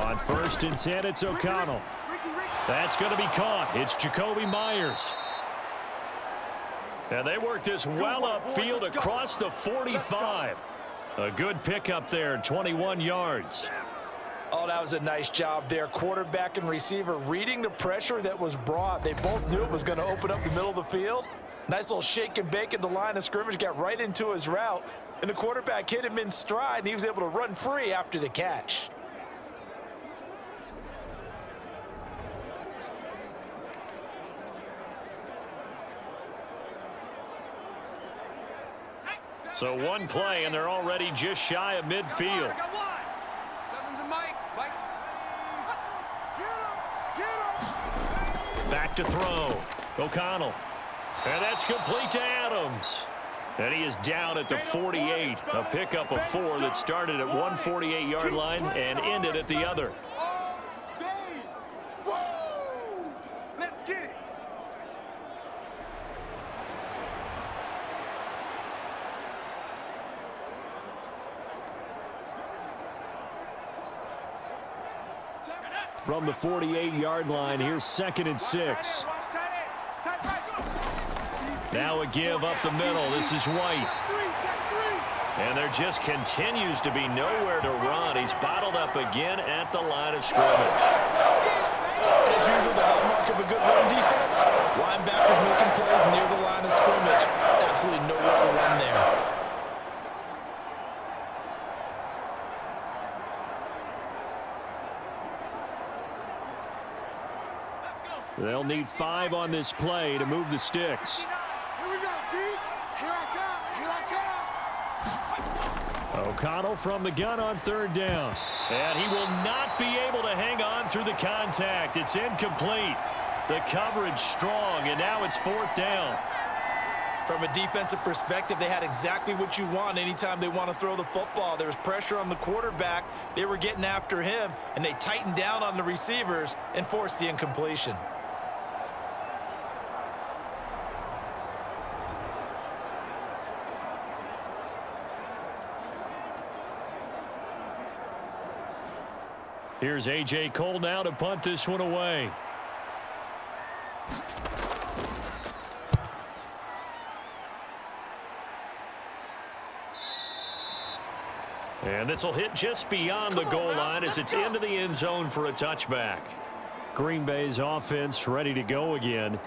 On 1st and 10, it's O'Connell. That's going to be caught. It's Jacoby Myers. And they work this well upfield across the 45. A good pickup there, 21 yards. Oh, that was a nice job there. Quarterback and receiver reading the pressure that was brought. They both knew it was going to open up the middle of the field. Nice little shake and bake at the line of scrimmage, got right into his route. And the quarterback hit him in stride, and he was able to run free after the catch. So one play, and they're already just shy of midfield. Back to throw. O'Connell. And that's complete to Adams. And he is down at the 48. A pickup of 4 that started at one 48-yard line and ended at the other. From the 48-yard line, here's 2nd and 6. Now a give up the middle. This is White. And there just continues to be nowhere to run. He's bottled up again at the line of scrimmage. As usual, the hallmark of a good run defense, linebackers making plays near the line of scrimmage. Absolutely nowhere to run there. They'll need 5 on this play to move the sticks. Here we go, D. Here I come. Here I come. O'Connell from the gun on 3rd down. And he will not be able to hang on through the contact. It's incomplete. The coverage strong, and now it's 4th down. From a defensive perspective, they had exactly what you want anytime they want to throw the football. There was pressure on the quarterback. They were getting after him, and they tightened down on the receivers and forced the incompletion. Here's A.J. Cole now to punt this one away. And this will hit just beyond the goal line as it's into the end zone for a touchback. Green Bay's offense ready to go again.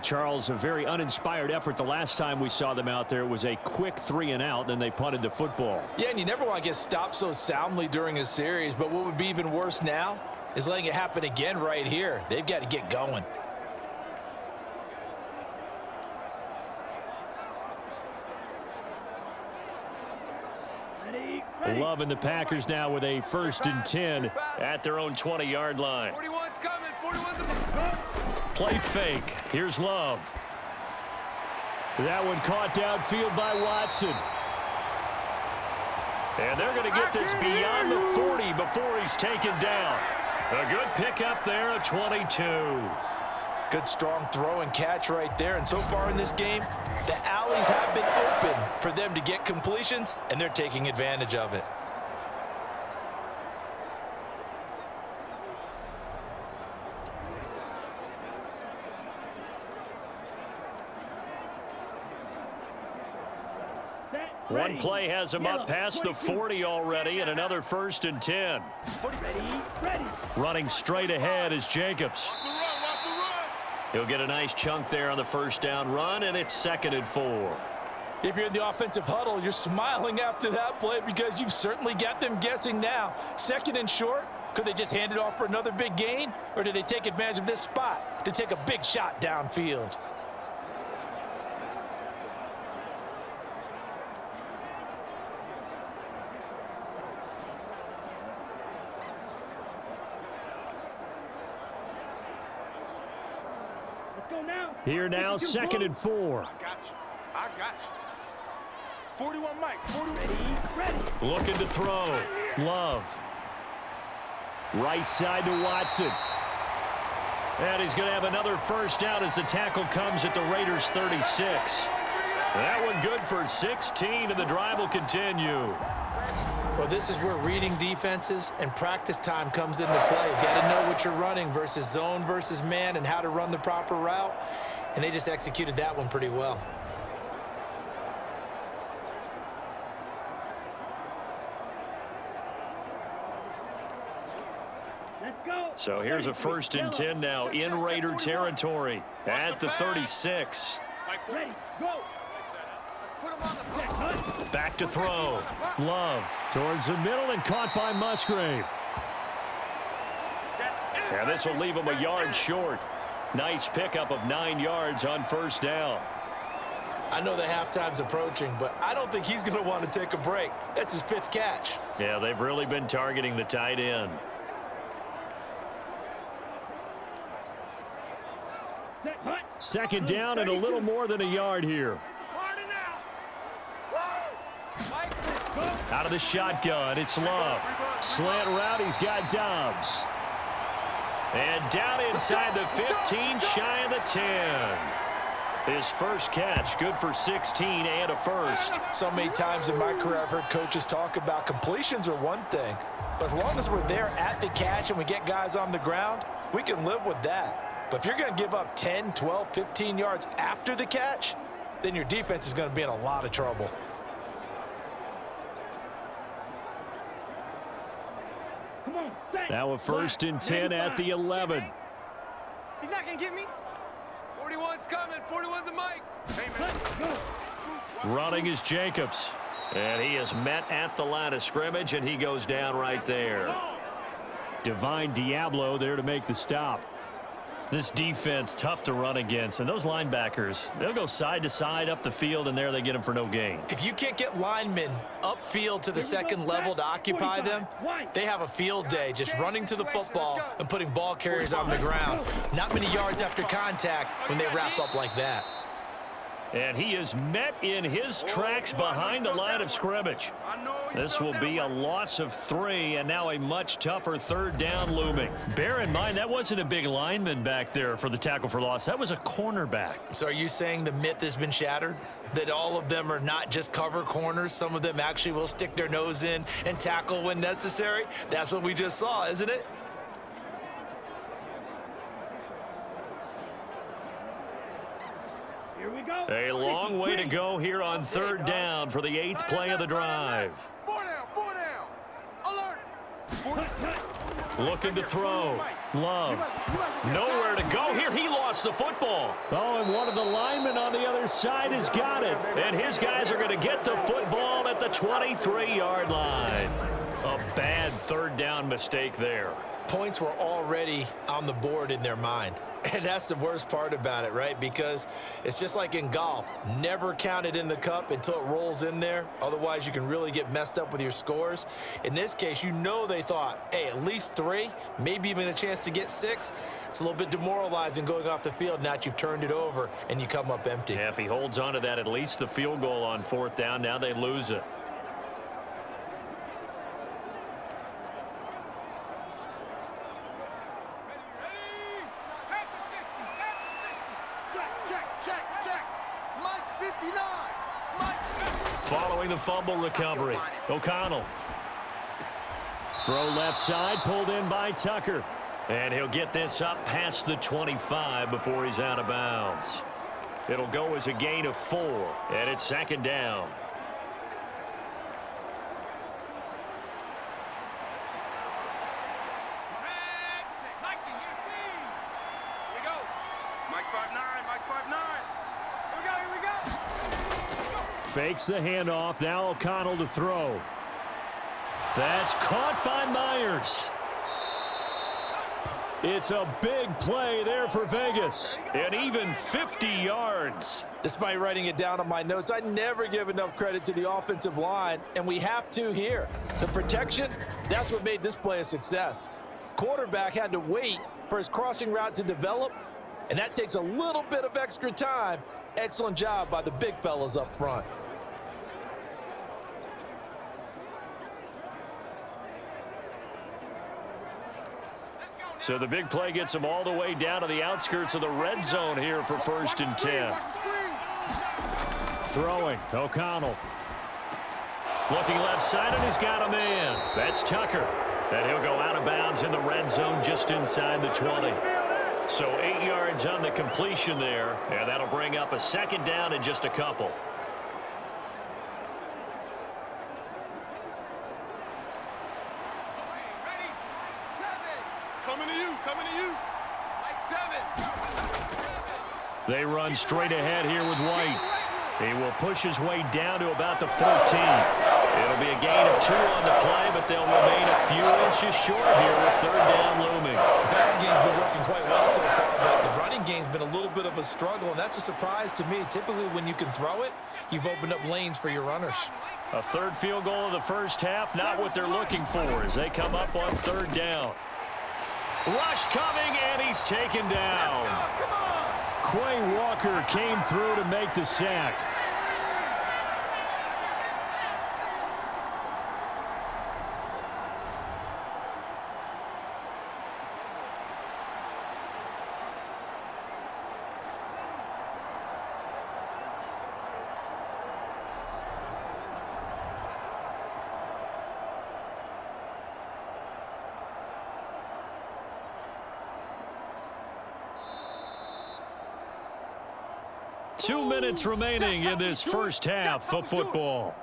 Charles, a very uninspired effort the last time we saw them out there. It was a quick 3-and-out, then they punted the football. Yeah, and you never want to get stopped so soundly during a series, but what would be even worse now is letting it happen again right here. They've got to get going. Love and the Packers now with a 1st and 10 at their own 20-yard line. 41's coming. 41's Play fake. Here's Love. That one caught downfield by Watson. And they're going to get this beyond the 40 before he's taken down. A good pickup there, a 22. Good strong throw and catch right there. And so far in this game, the alleys have been open for them to get completions, and they're taking advantage of it. One play has him up past the 40 already, and another 1st and 10. Ready. Running straight ahead is Jacobs. He'll get a nice chunk there on the 1st down run, and it's 2nd and 4. If you're in the offensive huddle, you're smiling after that play because you've certainly got them guessing now. 2nd and short, could they just hand it off for another big gain, or did they take advantage of this spot to take a big shot downfield? Here now, 2nd and 4. I got you. 41 Mike. 41. Ready. Looking to throw. Love. Right side to Watson. And he's going to have another 1st down as the tackle comes at the Raiders' 36. That one good for 16, and the drive will continue. Well, this is where reading defenses and practice time comes into play. You got to know what you're running versus zone versus man and how to run the proper route. And they just executed that one pretty well. Let's go. So here's a 1st and 10 now in Raider territory at the 36. Ready. Go. Back to throw. Love towards the middle and caught by Musgrave. And this will leave him a yard short. Nice pickup of 9 yards on 1st down. I know the halftime's approaching, but I don't think he's going to want to take a break. That's his 5th catch. Yeah, they've really been targeting the tight end. Second down and a little more than a yard here. Out of the shotgun, it's Love. Slant route, he's got Dobbs. And down inside the 15, shy of the 10. His 1st catch, good for 16 and a 1st. So many times in my career, I've heard coaches talk about completions are one thing. But as long as we're there at the catch and we get guys on the ground, we can live with that. But if you're going to give up 10, 12, 15 yards after the catch, then your defense is going to be in a lot of trouble. Come on, set. Now a 1st and 10 at the 11. He's not going to get me. 41's coming. 41's a Mike. Running is Jacobs. And he is met at the line of scrimmage, and he goes down right there. Divine Diablo there to make the stop. This defense tough to run against, and those linebackers, they'll go side to side up the field, and there they get them for no gain. If you can't get linemen upfield to the second level to occupy them, they have a field day just running to the football and putting ball carriers on the ground. Not many yards after contact when they wrap up like that. And he is met in his tracks behind the line of scrimmage. This will be a loss of 3, and now a much tougher 3rd down looming. Bear in mind, that wasn't a big lineman back there for the tackle for loss. That was a cornerback. So are you saying the myth has been shattered? That all of them are not just cover corners? Some of them actually will stick their nose in and tackle when necessary? That's what we just saw, isn't it? Here we go. A long way to go here on 3rd down for the 8th play of the drive. 4 down. Alert. Looking to throw. Love. Nowhere to go here. He lost the football. Oh, and one of the linemen on the other side has got it. And his guys are going to get the football at the 23-yard line. A bad 3rd down mistake there. Points were already on the board in their mind. And that's the worst part about it, right? Because it's just like in golf. Never count it in the cup until it rolls in there. Otherwise, you can really get messed up with your scores. In this case, you know they thought, hey, at least 3, maybe even a chance to get 6. It's a little bit demoralizing going off the field. Now that you've turned it over and you come up empty. Yeah, if he holds on to that, at least the field goal on 4th down. Now they lose it. Check. Mike's 59. Following the fumble recovery, O'Connell. Throw left side, pulled in by Tucker. And he'll get this up past the 25 before he's out of bounds. It'll go as a gain of 4, and it's 2nd down. Fakes the handoff. Now O'Connell to throw. That's caught by Myers. It's a big play there for Vegas. And even 50 yards. Despite writing it down on my notes, I never give enough credit to the offensive line, and we have to here. The protection, that's what made this play a success. Quarterback had to wait for his crossing route to develop, and that takes a little bit of extra time. Excellent job by the big fellas up front. So the big play gets him all the way down to the outskirts of the red zone here for 1st and 10. Throwing, O'Connell. Looking left side, and he's got a man. That's Tucker. And he'll go out of bounds in the red zone just inside the 20. So 8 yards on the completion there, and that'll bring up a 2nd down in just a couple. Coming to you. Like 7. They run straight ahead here with White. He will push his way down to about the 14. It'll be a gain of 2 on the play, but they'll remain a few inches short here with 3rd down looming. The passing game's been working quite well so far, but the running game's been a little bit of a struggle, and that's a surprise to me. Typically, when you can throw it, you've opened up lanes for your runners. A 3rd field goal of the first half, not what they're looking for as they come up on 3rd down. Rush coming, and he's taken down. Quay Walker came through to make the sack. 2 minutes remaining in this first half of football.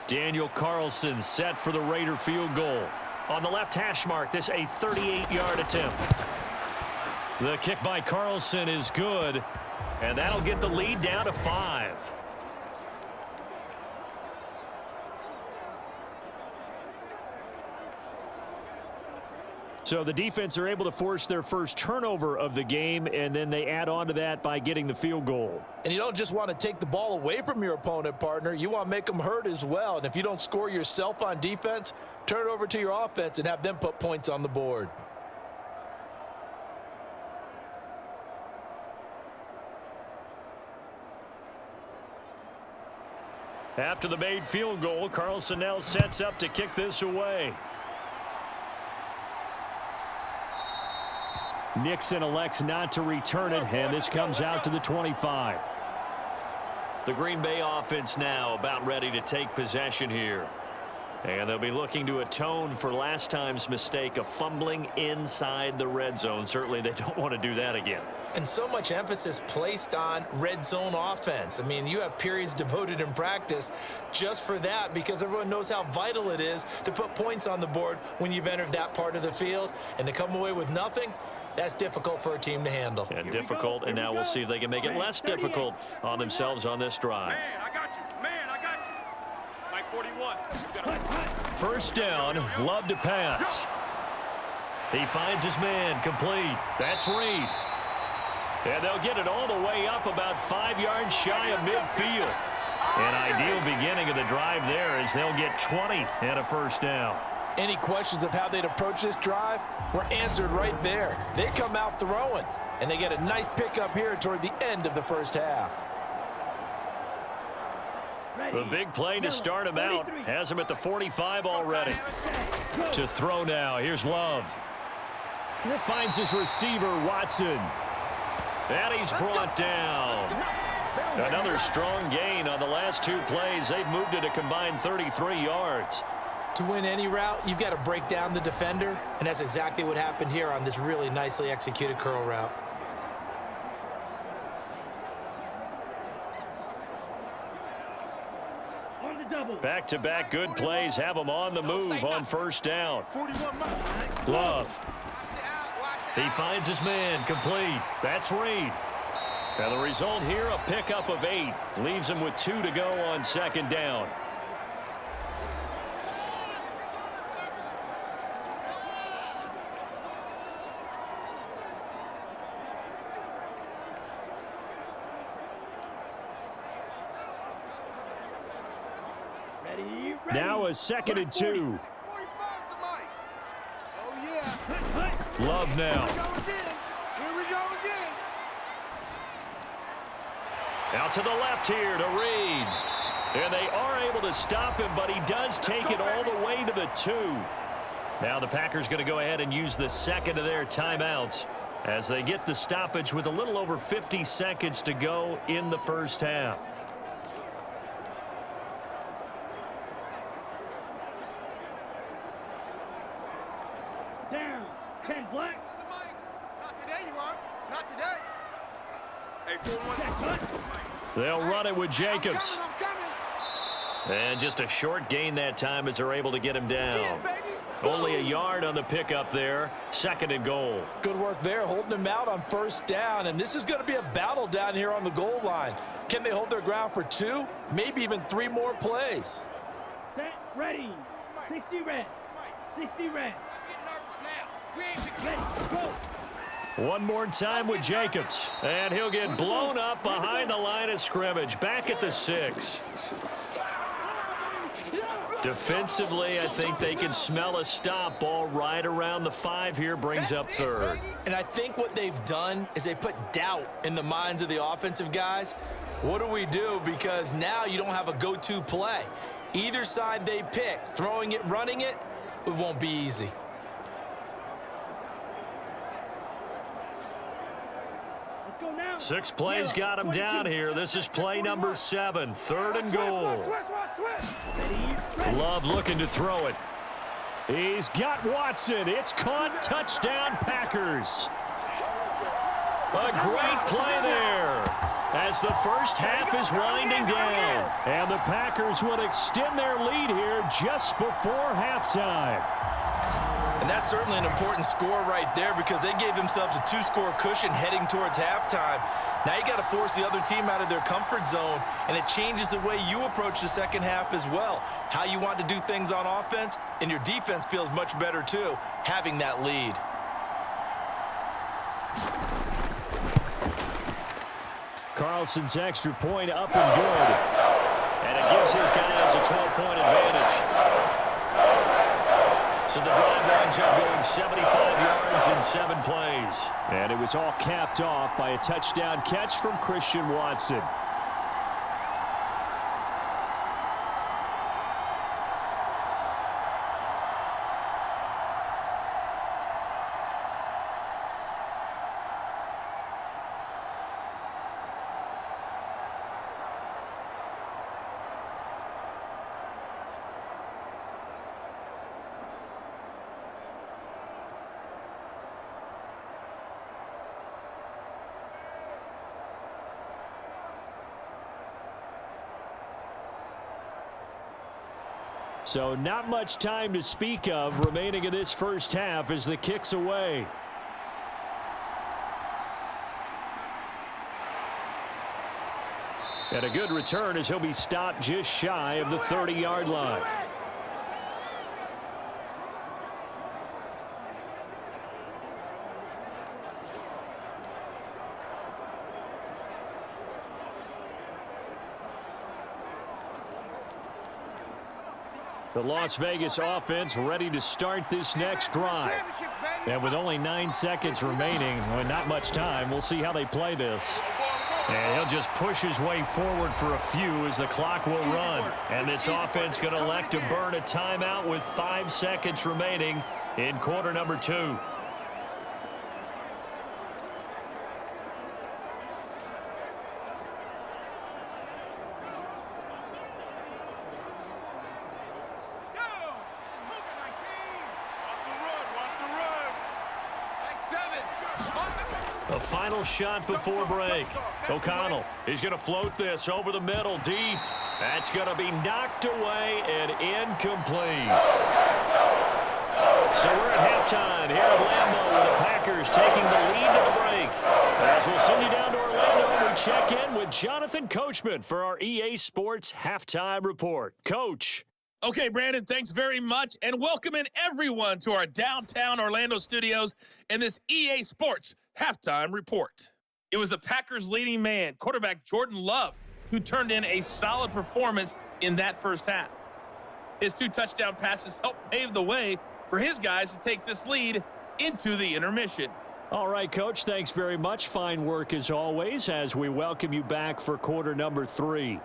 Daniel Carlson set for the Raider field goal. On the left hash mark, this a 38-yard attempt. The kick by Carlson is good, and that'll get the lead down to 5. So the defense are able to force their first turnover of the game, and then they add on to that by getting the field goal. And you don't just want to take the ball away from your opponent, partner. You want to make them hurt as well. And if you don't score yourself on defense, turn it over to your offense and have them put points on the board. After the made field goal, Carlson now sets up to kick this away. Nixon elects not to return it, and this comes out to the 25. The Green Bay offense now about ready to take possession here. And they'll be looking to atone for last time's mistake of fumbling inside the red zone. Certainly they don't want to do that again. And so much emphasis placed on red zone offense. I mean, you have periods devoted in practice just for that because everyone knows how vital it is to put points on the board when you've entered that part of the field. And to come away with nothing, that's difficult for a team to handle. And difficult, and now we'll see if they can make it less difficult on themselves on this drive. Man, I got you. Man, I got you. Mike 41. First down, Love to pass. He finds his man, complete. That's Reed. And they'll get it all the way up about 5 yards shy of midfield. An ideal beginning of the drive there as they'll get 20 and a first down. Any questions of how they'd approach this drive were answered right there. They come out throwing, and they get a nice pickup here toward the end of the first half. The big play to start him out has him at the 45 already. To throw now, here's Love. Finds his receiver, Watson. And he's brought down. Another strong gain on the last 2 plays. They've moved it a combined 33 yards. To win any route, you've got to break down the defender, and that's exactly what happened here on this really nicely executed curl route. Back-to-back good plays have them on the move on first down. Love. He finds his man, complete. That's Reed. And the result here, a pickup of 8. Leaves him with 2 to go on second down. Now a 2nd and 2. Oh, yeah. Love now. Here we go again. Out to the left here to Reed. And they are able to stop him, but he does take it all the way to the 2. Now the Packers going to go ahead and use the second of their timeouts as they get the stoppage with a little over 50 seconds to go in the first half. Down. 10 black. Not today, you are. Not today. Hey, 4-1. They'll run it with Jacobs. I'm coming. And just a short gain that time as they're able to get him down. Only a yard on the pickup there. 2nd and goal. Good work there, holding them out on first down. And this is going to be a battle down here on the goal line. Can they hold their ground for 2, maybe even 3 more plays? Set. Ready. 60 red. 60 red. Ready. Go. One more time with Jacobs. And he'll get blown up behind the line of scrimmage. Back at the 6. Defensively, I think they can smell a stop. Ball right around the 5 here, brings up 3rd. And I think what they've done is they put doubt in the minds of the offensive guys. What do we do? Because now you don't have a go-to play. Either side they pick, throwing it, running it, it won't be easy. Let's go now. 6 plays got him down here. This is play number 7, 3rd and goal. Love looking to throw it. He's got Watson. It's caught. Touchdown, Packers. A great play there as the first half is winding down. And the Packers would extend their lead here just before halftime. And that's certainly an important score right there because they gave themselves a 2-score cushion heading towards halftime. Now you got to force the other team out of their comfort zone, and it changes the way you approach the second half as well. How you want to do things on offense, and your defense feels much better too, having that lead. Carlson's extra point up and good. And it gives his guys a 12-point advantage. So the drive winds up going 75 yards in 7 plays. And it was all capped off by a touchdown catch from Christian Watson. So not much time to speak of remaining in this first half as the kick's away. And a good return as he'll be stopped just shy of the 30-yard line. The Las Vegas offense ready to start this next drive. And with only 9 seconds remaining, well, not much time, we'll see how they play this. And he'll just push his way forward for a few as the clock will run. And this offense going to elect to burn a timeout with 5 seconds remaining in quarter number 2. A final shot before break. O'Connell, he's going to float this over the middle deep. That's going to be knocked away and incomplete. So we're at halftime here at Lambeau with the Packers taking the lead to the break. As we'll send you down to Orlando, we check in with Jonathan Coachman for our EA Sports Halftime Report. Coach. Okay, Brandon, thanks very much, and welcome in everyone to our downtown Orlando studios and this EA Sports Halftime Report. It was the Packers' leading man, quarterback Jordan Love, who turned in a solid performance in that first half. His 2 touchdown passes helped pave the way for his guys to take this lead into the intermission. All right, Coach, thanks very much. Fine work as always as we welcome you back for quarter number 3.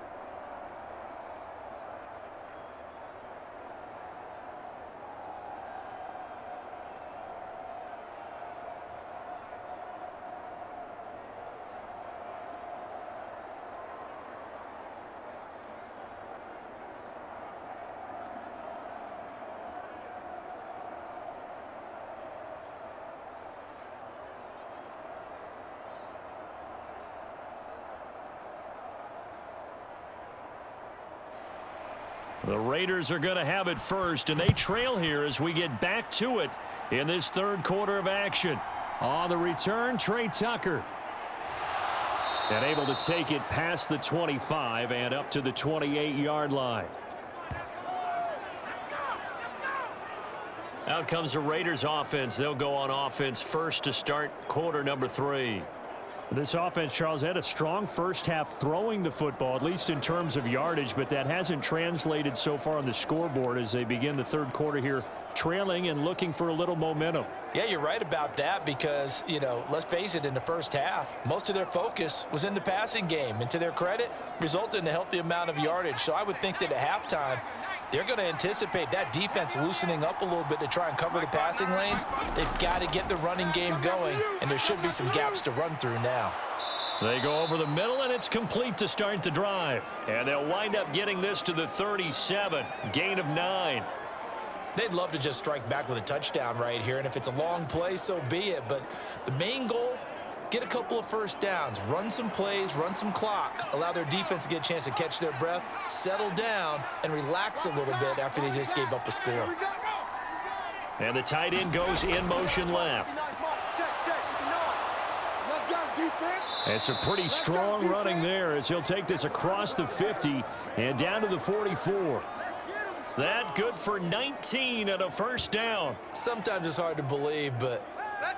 The Raiders are going to have it first, and they trail here as we get back to it in this third quarter of action. On the return, Trey Tucker. And able to take it past the 25 and up to the 28-yard line. Out comes the Raiders offense. They'll go on offense first to start quarter number 3. This offense, Charles, had a strong first half throwing the football, at least in terms of yardage, but that hasn't translated so far on the scoreboard as they begin the third quarter here, trailing and looking for a little momentum. Yeah, you're right about that because, you know, let's face it, in the first half, most of their focus was in the passing game, and to their credit, resulted in a healthy amount of yardage. So I would think that at halftime, they're going to anticipate that defense loosening up a little bit to try and cover the passing lanes. They've got to get the running game going, and there should be some gaps to run through now. They go over the middle, and it's complete to start the drive. And they'll wind up getting this to the 37. Gain of 9. They'd love to just strike back with a touchdown right here, and if it's a long play, so be it. But the main goal, get a couple of first downs, run some plays, run some clock, allow their defense to get a chance to catch their breath, settle down, and relax a little bit after they just gave up a score. And the tight end goes in motion left. Let's go, defense. It's a pretty strong running there as he'll take this across the 50 and down to the 44. That good for 19 and a first down. Sometimes it's hard to believe, but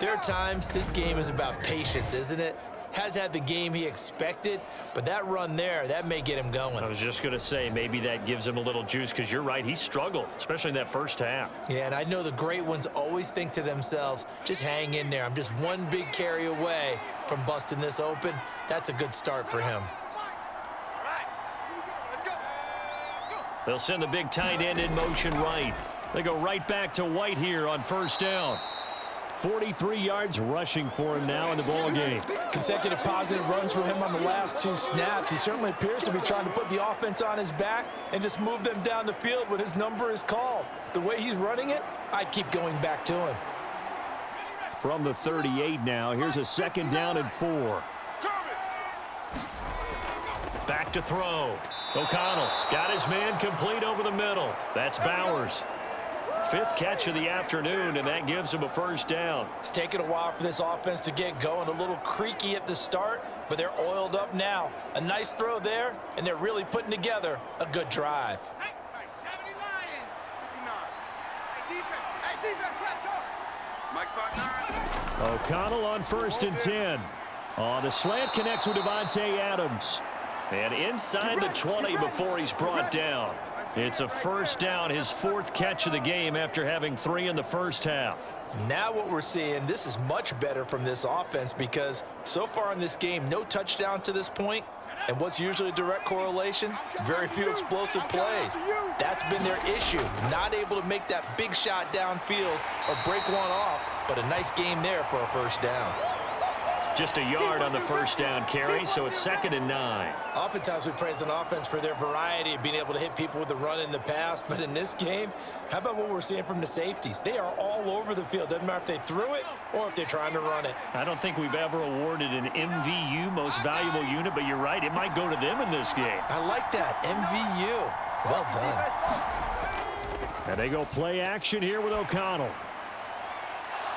there are times this game is about patience, isn't it? Has had the game he expected, but that run there, that may get him going. I was just going to say, maybe that gives him a little juice, because you're right, he struggled, especially in that first half. Yeah, and I know the great ones always think to themselves, just hang in there. I'm just one big carry away from busting this open. That's a good start for him. They'll send the big tight end in motion right. They go right back to White here on first down. 43 yards rushing for him now in the ball game. Consecutive positive runs from him on the last 2 snaps. He certainly appears to be trying to put the offense on his back and just move them down the field when his number is called. The way he's running it, I'd keep going back to him. From the 38 now, here's a second down and 4. Back to throw. O'Connell got his man complete over the middle. That's Bowers. 5th catch of the afternoon, and that gives him a first down. It's taken a while for this offense to get going. A little creaky at the start, but they're oiled up now. A nice throw there, and they're really putting together a good drive. O'Connell on 1st and 10. The slant connects with Devontae Adams. And inside the 20 before he's brought down. It's a first down, his 4th catch of the game after having 3 in the first half. Now what we're seeing, this is much better from this offense because so far in this game, no touchdown to this point. And what's usually a direct correlation? Very few explosive plays. That's been their issue. Not able to make that big shot downfield or break one off, but a nice game there for a first down. Just a yard on the first down carry, so it's 2nd and 9. Oftentimes we praise an offense for their variety of being able to hit people with the run in the pass, but in this game, how about what we're seeing from the safeties? They are all over the field. Doesn't matter if they threw it or if they're trying to run it. I don't think we've ever awarded an MVU, most valuable unit, but you're right, it might go to them in this game. I like that, MVU. Well done. And they go play action here with O'Connell.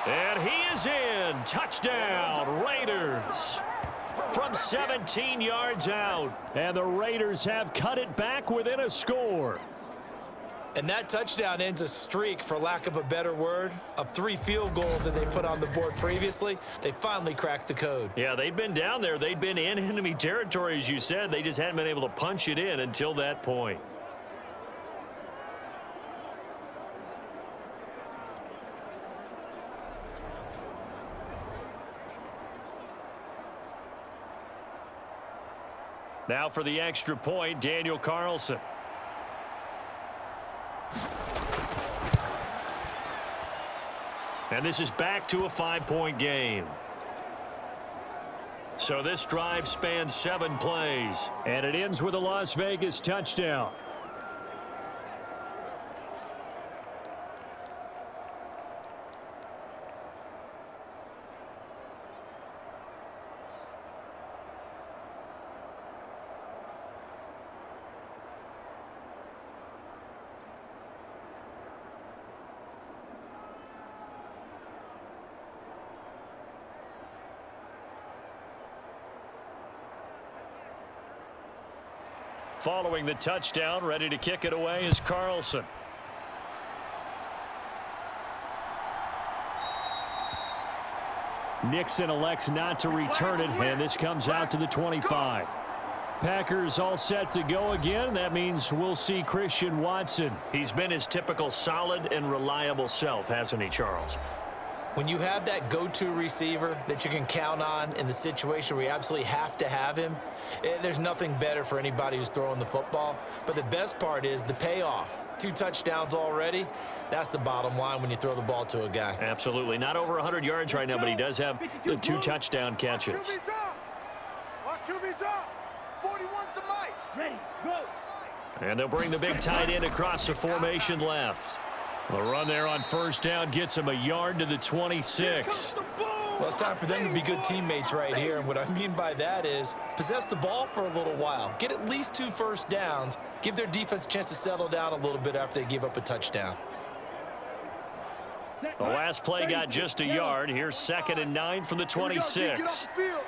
And he is in. Touchdown, Raiders. From 17 yards out. And the Raiders have cut it back within a score. And that touchdown ends a streak, for lack of a better word, of 3 field goals that they put on the board previously. They finally cracked the code. Yeah, they'd been down there. They'd been in enemy territory, as you said. They just hadn't been able to punch it in until that point. Now for the extra point, Daniel Carlson. And this is back to a 5-point game. So this drive spans 7 plays, and it ends with a Las Vegas touchdown. Following the touchdown, ready to kick it away is Carlson. Nixon elects not to return it, and this comes out to the 25. Packers all set to go again. That means we'll see Christian Watson. He's been his typical solid and reliable self, hasn't he, Charles? When you have that go-to receiver that you can count on in the situation where you absolutely have to have him, there's nothing better for anybody who's throwing the football. But the best part is the payoff. 2 touchdowns already. That's the bottom line when you throw the ball to a guy. Absolutely. Not over 100 yards right now, but he does have the 2 touchdown catches. QB drop. 41's the mic. Ready, go. And they'll bring the big tight end across the formation left. The run there on first down gets him a yard to the 26. Well, it's time for them to be good teammates right here. And what I mean by that is possess the ball for a little while. Get at least 2 first downs. Give their defense a chance to settle down a little bit after they give up a touchdown. The last play got just a yard. Here's 2nd and 9 from the 26. Get off the field.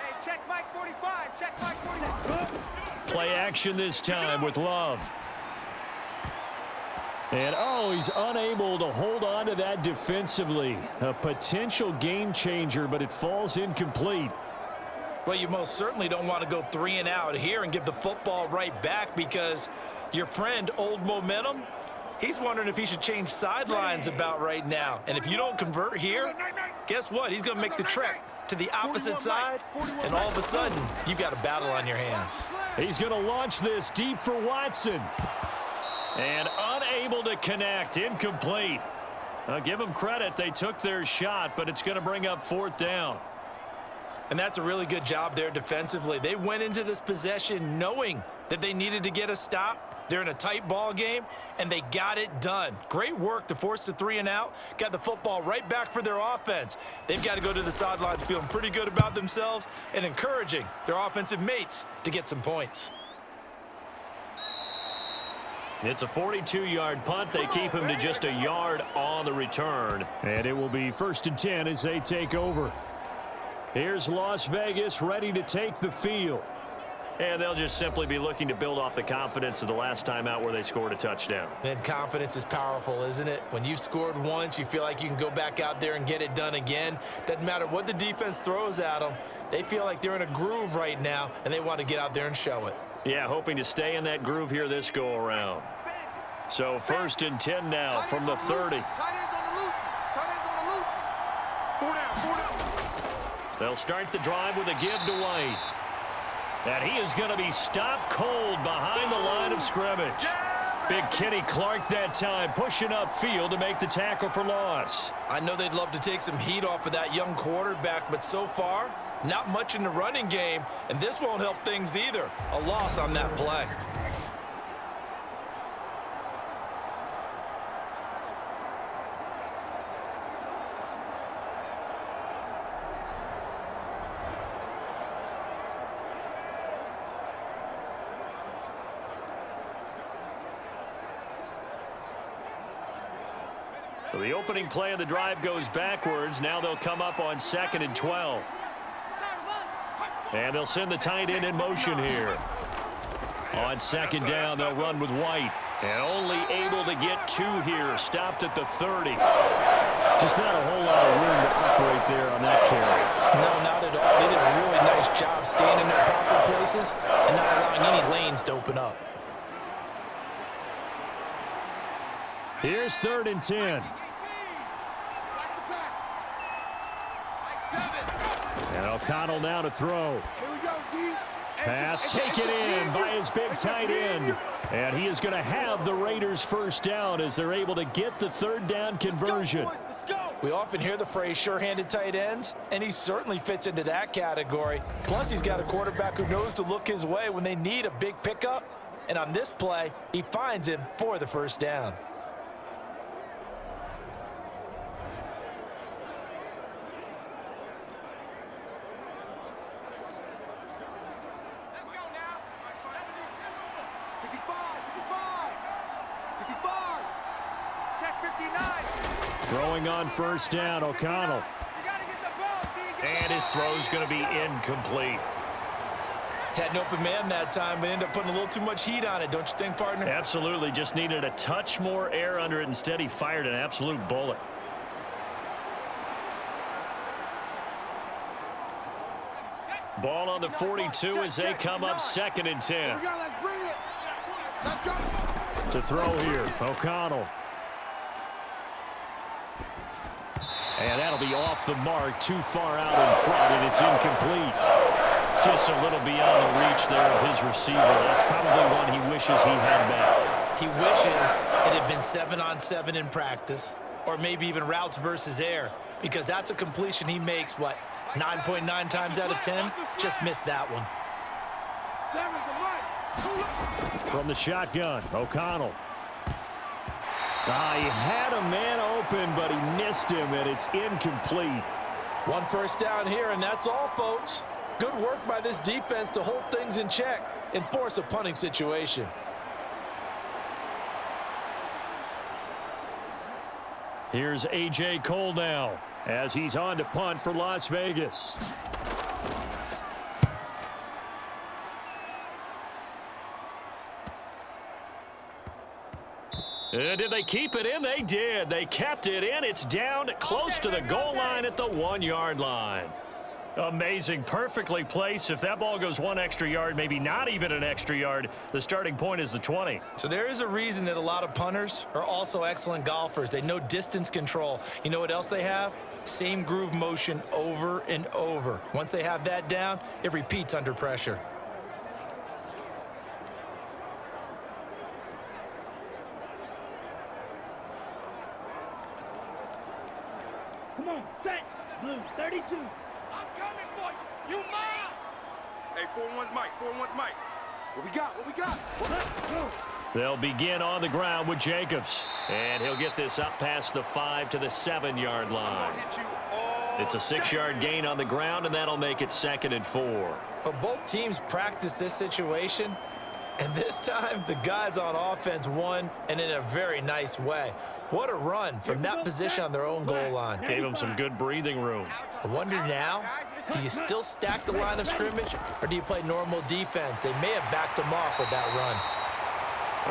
Hey, check Mike 45. Check Mike 45. Play action this time with Love. And, he's unable to hold on to that defensively. A potential game changer, but it falls incomplete. Well, you most certainly don't want to go 3 and out here and give the football right back because your friend, Old Momentum, he's wondering if he should change sidelines about right now. And if you don't convert here, guess what? He's going to make the trek to the opposite side, and all of a sudden, you've got a battle on your hands. He's going to launch this deep for Watson. And unable to connect, incomplete. I'll give them credit. They took their shot, but it's going to bring up 4th down. And that's a really good job there defensively. They went into this possession knowing that they needed to get a stop. They're in a tight ball game, and they got it done. Great work to force the 3 and out. Got the football right back for their offense. They've got to go to the sidelines feeling pretty good about themselves and encouraging their offensive mates to get some points. It's a 42-yard punt. They keep him to just a yard on the return. And it will be 1st and 10 as they take over. Here's Las Vegas ready to take the field. And they'll just simply be looking to build off the confidence of the last time out where they scored a touchdown. And confidence is powerful, isn't it? When you've scored once, you feel like you can go back out there and get it done again. Doesn't matter what the defense throws at them. They feel like they're in a groove right now, and they want to get out there and show it. Yeah, hoping to stay in that groove here this go-around. So 1st and 10 now from the 30. Tight ends on the loose. Tight ends on the loose. 4 down. They'll start the drive with a give to White. And he is going to be stopped cold behind the line of scrimmage. Big Kenny Clark that time, pushing upfield to make the tackle for loss. I know they'd love to take some heat off of that young quarterback, but so far, not much in the running game, and this won't help things either. A loss on that play. So the opening play of the drive goes backwards. Now they'll come up on 2nd and 12. And they'll send the tight end in motion here. On 2nd down, they'll run with White. And only able to get 2 here. Stopped at the 30. Just not a whole lot of room to operate there on that carry. No, not at all. They did a really nice job staying in their proper places and not allowing any lanes to open up. Here's 3rd and 10. And O'Connell now to throw. Here we go, D. Pass taken in by his big tight end. And he is going to have the Raiders first down as they're able to get the 3rd down conversion. We often hear the phrase sure-handed tight ends, and he certainly fits into that category. Plus, he's got a quarterback who knows to look his way when they need a big pickup. And on this play, he finds him for the first down. Throwing on first down, O'Connell. And his throw's going to be incomplete. Had an open man that time, but ended up putting a little too much heat on it, don't you think, partner? Absolutely. Just needed a touch more air under it. Instead, he fired an absolute bullet. Ball on the 42 as they come up 2nd and 10. Here we go, let's bring it. Let's go. To throw here, O'Connell. And that'll be off the mark, too far out in front, and it's incomplete. Just a little beyond the reach there of his receiver. That's probably one he wishes he had back. He wishes it had been 7-on-7 in practice, or maybe even routes versus air, because that's a completion he makes, 9.9 times out of 10, just missed that one. From the shotgun, O'Connell. He had a man open, but he missed him, and it's incomplete. 1 first down here, and that's all, folks. Good work by this defense to hold things in check and force a punting situation. Here's A.J. Cole now as he's on to punt for Las Vegas. Did they keep it in? They did. They kept it in. It's down close to the goal line at the 1-yard line. Amazing. Perfectly placed. If that ball goes 1 extra yard, maybe not even an extra yard, the starting point is the 20. So there is a reason that a lot of punters are also excellent golfers. They know distance control. You know what else they have? Same groove motion over and over. Once they have that down, it repeats under pressure. Come on, set. Blue, 32. I'm coming for you. You mine. Hey, 4-1's Mike. 4-1's Mike. What we got? What we got? Let's go. They'll begin on the ground with Jacobs. And he'll get this up past the 5 to the 7-yard line. It's a 6-yard gain on the ground, and that'll make it 2nd and 4. Well, both teams practice this situation, and this time the guys on offense won, and in a very nice way. What a run from that position on their own goal line. Gave them some good breathing room. I wonder now, do you still stack the line of scrimmage, or do you play normal defense? They may have backed him off with that run.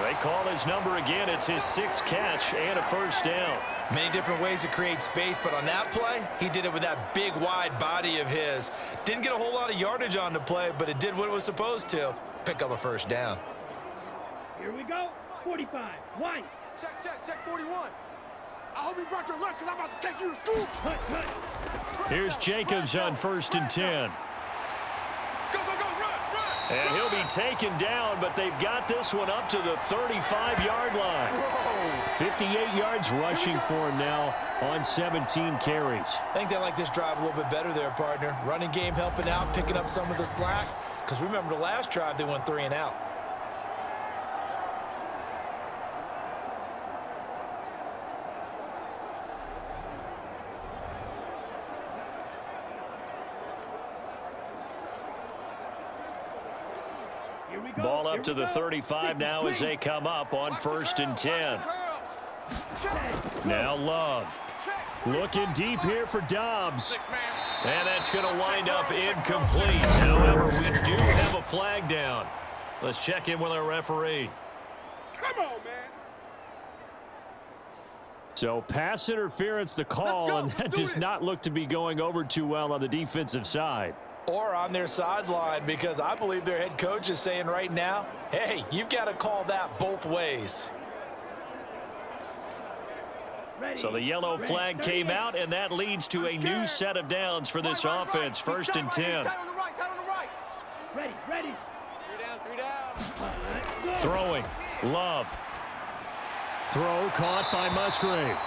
They call his number again. It's his 6th catch and a first down. Many different ways to create space, but on that play, he did it with that big, wide body of his. Didn't get a whole lot of yardage on the play, but it did what it was supposed to. Pick up a first down. Here we go. 45. White. Check 41. I hope you brought your lunch because I'm about to take you to school. Cut. Here's Jacobs on 1st and 10. Go, run. And he'll be taken down, but they've got this one up to the 35-yard line. Whoa. 58 yards rushing for him now on 17 carries. I think they like this drive a little bit better there, partner. Running game helping out, picking up some of the slack. Because remember the last drive, they went 3 and out. Ball up to the 35 now as they come up on 1st and 10. Now Love. Looking deep here for Dobbs. And that's going to wind up incomplete. However, we do have a flag down. Let's check in with our referee. Come on, man. So pass interference the call, and that does not look to be going over too well on the defensive side. Or on their sideline, because I believe their head coach is saying right now, hey, you've got to call that both ways. So the yellow flag came out, and that leads to a new set of downs for this offense. 1st and 10. Ready. 3 down. Throwing. Love. Throw caught by Musgrave.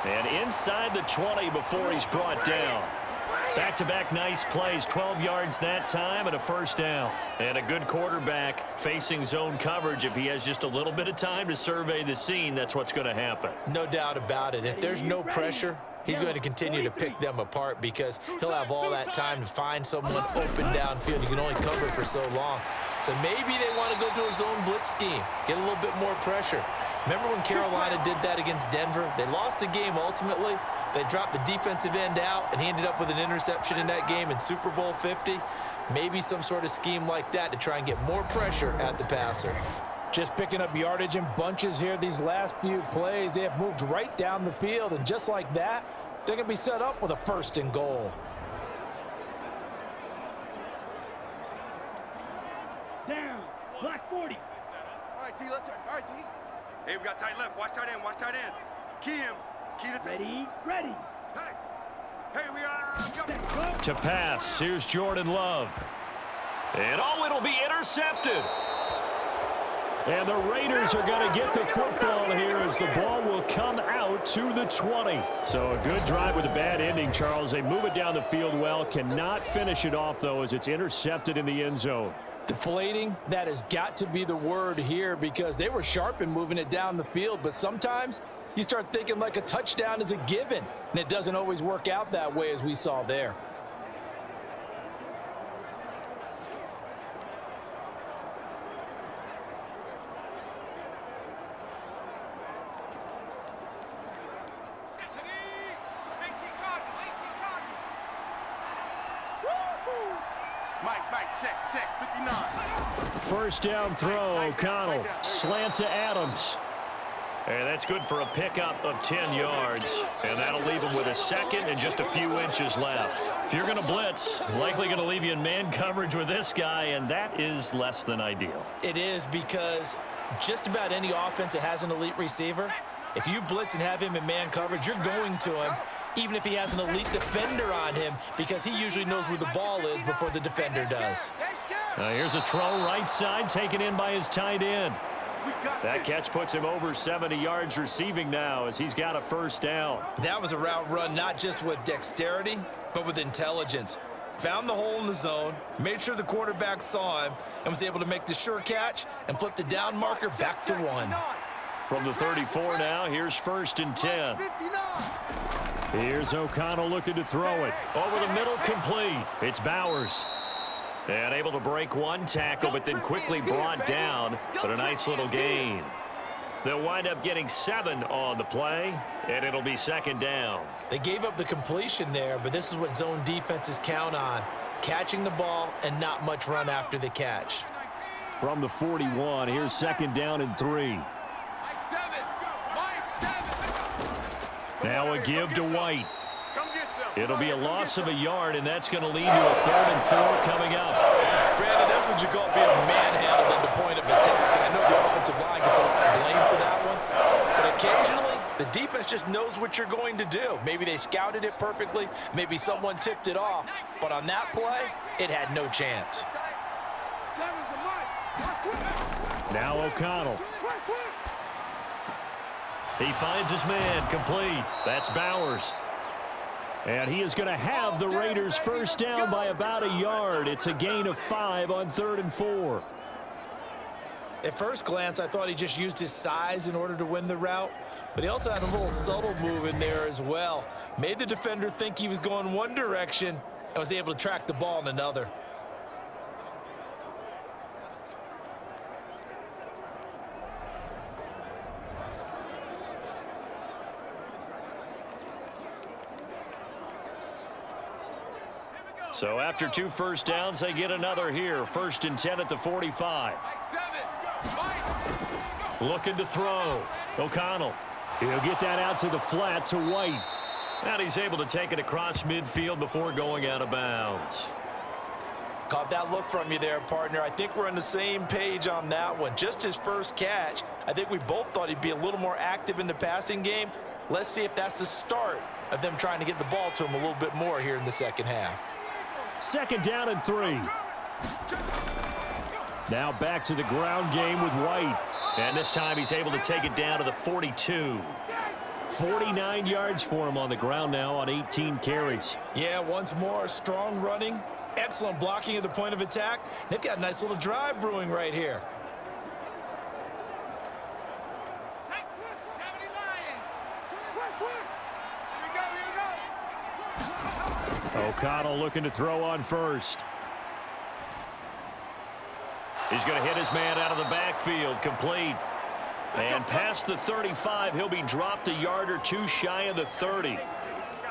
And inside the 20 before he's brought down. Back-to-back nice plays, 12 yards that time and a first down. And a good quarterback facing zone coverage. If he has just a little bit of time to survey the scene, that's what's going to happen. No doubt about it. If there's no pressure, he's going to continue to pick them apart because he'll have all that time to find someone open downfield. He can only cover for so long. So maybe they want to go to a zone blitz scheme, get a little bit more pressure. Remember when Carolina did that against Denver? They lost the game ultimately. They dropped the defensive end out, and he ended up with an interception in that game in Super Bowl 50. Maybe some sort of scheme like that to try and get more pressure at the passer. Just picking up yardage in bunches here these last few plays. They have moved right down the field, and just like that, they're going to be set up with a 1st and goal. Down. Black 40. All right, T, let's turn. All right, T. Hey, we got tight left. Watch tight end. Watch tight end. Key him. Key the Ready. Hey, we got. To pass, here's Jordan Love. And it'll be intercepted. And the Raiders are going to get the football call here as the ball will come out to the 20. So a good drive with a bad ending, Charles. They move it down the field well. Cannot finish it off, though, as it's intercepted in the end zone. Deflating, that has got to be the word here because they were sharp in moving it down the field, but sometimes you start thinking like a touchdown is a given, and it doesn't always work out that way as we saw there. Mike, check, 59. First down throw, O'Connell. Slant to Adams. And that's good for a pickup of 10 yards. And that'll leave him with a second and just a few inches left. If you're going to blitz, likely going to leave you in man coverage with this guy, and that is less than ideal. It is because just about any offense that has an elite receiver, if you blitz and have him in man coverage, you're going to him, even if he has an elite defender on him, because he usually knows where the ball is before the defender does. Now here's a throw right side, taken in by his tight end. That catch puts him over 70 yards receiving now as he's got a first down. That was a route run not just with dexterity, but with intelligence. Found the hole in the zone, made sure the quarterback saw him, and was able to make the sure catch and flip the down marker back to 1. From the 34 now, here's 1st and 10. Here's O'Connell looking to throw it. Over the middle, complete. It's Bowers. And able to break one tackle, but then quickly brought down. But a nice little gain. They'll wind up getting 7 on the play, and it'll be second down. They gave up the completion there, but this is what zone defenses count on. Catching the ball and not much run after the catch. From the 41, here's 2nd down and 3. Now a give to White. It'll be a loss of a yard, and that's going to lead to a 3rd and 4 coming up. Brandon, that's what you call being manhandled at the point of attack. And I know the offensive line gets a lot of blame for that one. But occasionally, the defense just knows what you're going to do. Maybe they scouted it perfectly. Maybe someone tipped it off. But on that play, it had no chance. Now O'Connell. He finds his man, complete. That's Bowers. And he is going to have the Raiders first down by about a yard. It's a gain of 5 on 3rd and 4. At first glance, I thought he just used his size in order to win the route, but he also had a little subtle move in there as well. Made the defender think he was going one direction and was able to track the ball in another. So after 2 first downs, they get another here. 1st and 10 at the 45. Looking to throw. O'Connell. He'll get that out to the flat to White. And he's able to take it across midfield before going out of bounds. Caught that look from you there, partner. I think we're on the same page on that one. Just his first catch. I think we both thought he'd be a little more active in the passing game. Let's see if that's the start of them trying to get the ball to him a little bit more here in the second half. 2nd down and 3. Now back to the ground game with White. And this time he's able to take it down to the 42. 49 yards for him on the ground now on 18 carries. Yeah, once more, strong running, excellent blocking at the point of attack. They've got a nice little drive brewing right here. O'Connell looking to throw on first. He's going to hit his man out of the backfield, complete. And past the 35, he'll be dropped a yard or 2 shy of the 30.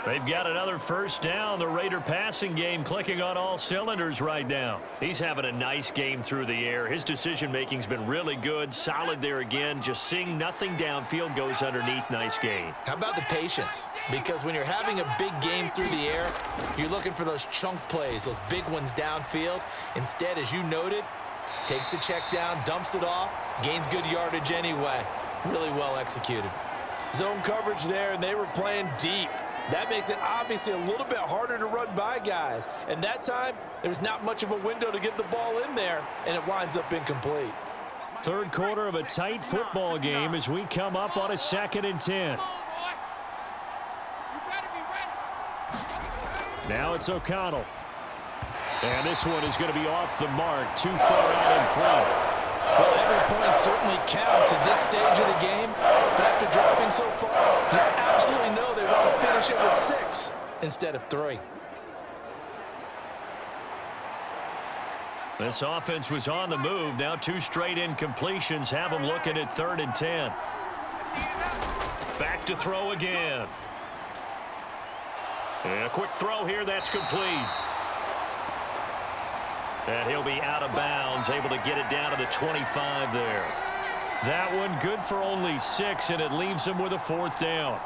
They've got another first down. The Raider passing game clicking on all cylinders right now. He's having a nice game through the air. His decision-making's been really good. Solid there again. Just seeing nothing downfield goes underneath. Nice game. How about the patience? Because when you're having a big game through the air, you're looking for those chunk plays, those big ones downfield. Instead, as you noted, takes the check down, dumps it off, gains good yardage anyway. Really well executed. Zone coverage there, and they were playing deep. That makes it obviously a little bit harder to run by guys. And that time, there's not much of a window to get the ball in there, and it winds up incomplete. Third quarter of a tight football game as we come up on a 2nd and 10. Now it's O'Connell. And this one is going to be off the mark, too far out in front. Well, every point certainly counts at this stage of the game, but after dropping so far, you absolutely know they want to finish it with 6 instead of 3. This offense was on the move. Now 2 straight incompletions have them looking at 3rd and 10. Back to throw again. And a quick throw here, that's complete. And he'll be out of bounds, able to get it down to the 25 there. That one good for only 6, and it leaves him with a 4th down.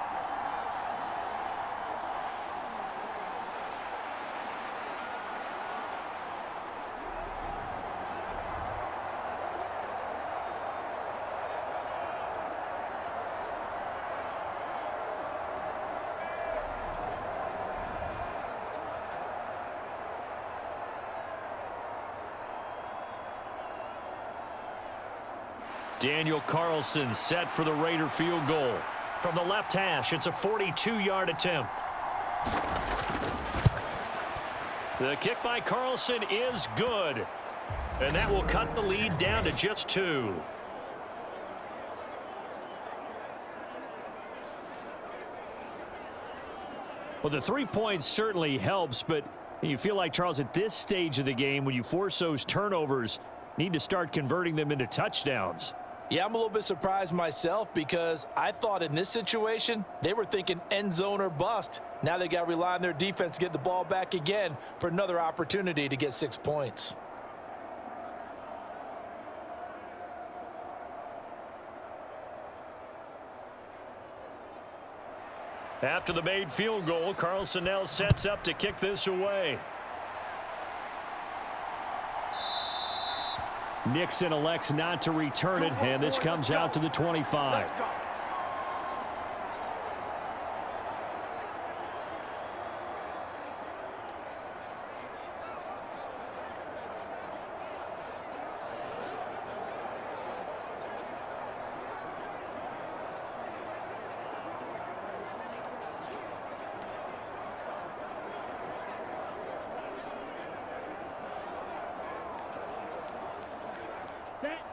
Daniel Carlson set for the Raider field goal. From the left hash, it's a 42-yard attempt. The kick by Carlson is good. And that will cut the lead down to just 2. Well, the 3 points certainly helps, but you feel like, Charles, at this stage of the game, when you force those turnovers, need to start converting them into touchdowns. Yeah, I'm a little bit surprised myself because I thought in this situation they were thinking end zone or bust. Now they got to rely on their defense to get the ball back again for another opportunity to get 6 points. After the made field goal, Carlson now sets up to kick this away. Nixon elects not to return it, and this comes out to the 25.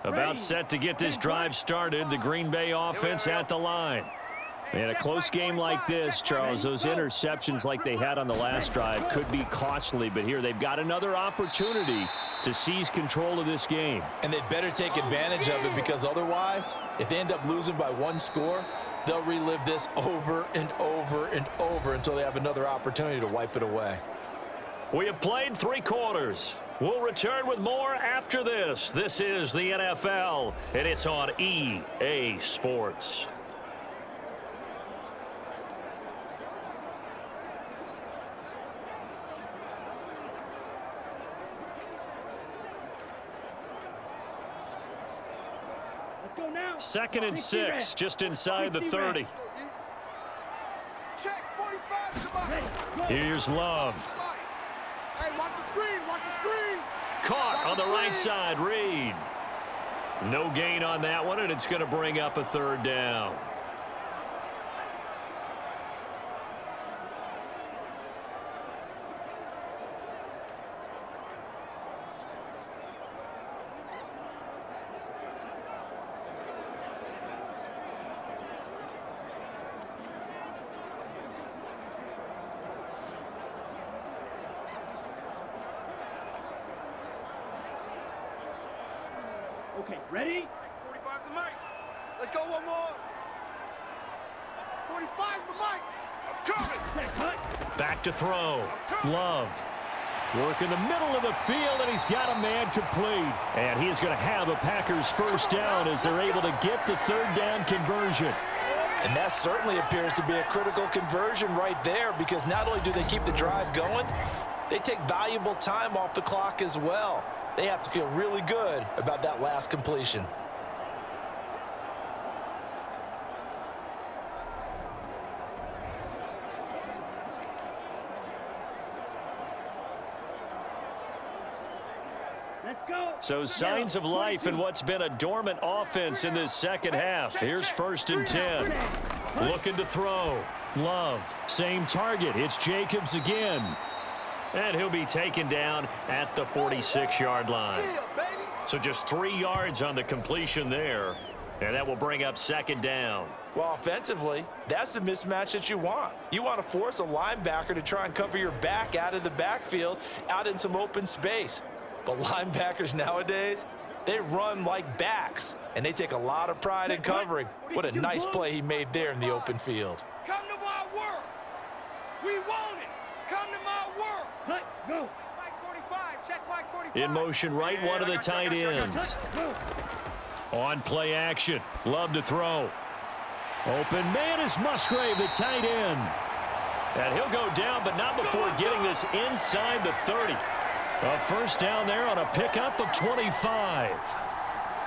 About set to get this drive started. The Green Bay offense at the line. In a close game like this, Charles, those interceptions like they had on the last drive could be costly, but here they've got another opportunity to seize control of this game. And they'd better take advantage of it because otherwise, if they end up losing by 1 score, they'll relive this over and over and over until they have another opportunity to wipe it away. We have played 3 quarters. We'll return with more after this. This is the NFL, and it's on EA Sports. Let's go now. 2nd and 6, just inside the 30. Check, 45 to my. Here's Love. Hey, watch the screen, watch the screen. Caught on the right side, Reed. No gain on that one, and it's going to bring up a 3rd down. Okay, ready? 45's the mic. Let's go one more. 45's the mic. I'm coming. Cut. Back to throw. Love. Work in the middle of the field, and he's got a man complete. And he is going to have a Packers 1st down as they're able to get the 3rd down conversion. And that certainly appears to be a critical conversion right there because not only do they keep the drive going, they take valuable time off the clock as well. They have to feel really good about that last completion. That's So signs of life in what's been a dormant offense in this second half. Here's 1st and 10. Looking to throw. Love. Same target. It's Jacobs again. And he'll be taken down at the 46-yard line. So just 3 yards on the completion there. And that will bring up 2nd down. Well, offensively, that's the mismatch that you want. You want to force a linebacker to try and cover your back out of the backfield, out in some open space. But linebackers nowadays, they run like backs, and they take a lot of pride in covering. What a nice play he made there in the open field. Come to my world. We want it. Come to my world. Go. Mike 45. Check Mike 45. In motion right, one of the tight ends. On play action. Love to throw. Open man is Musgrave, the tight end. And he'll go down, but not before getting this inside the 30. A 1st down there on a pickup of 25.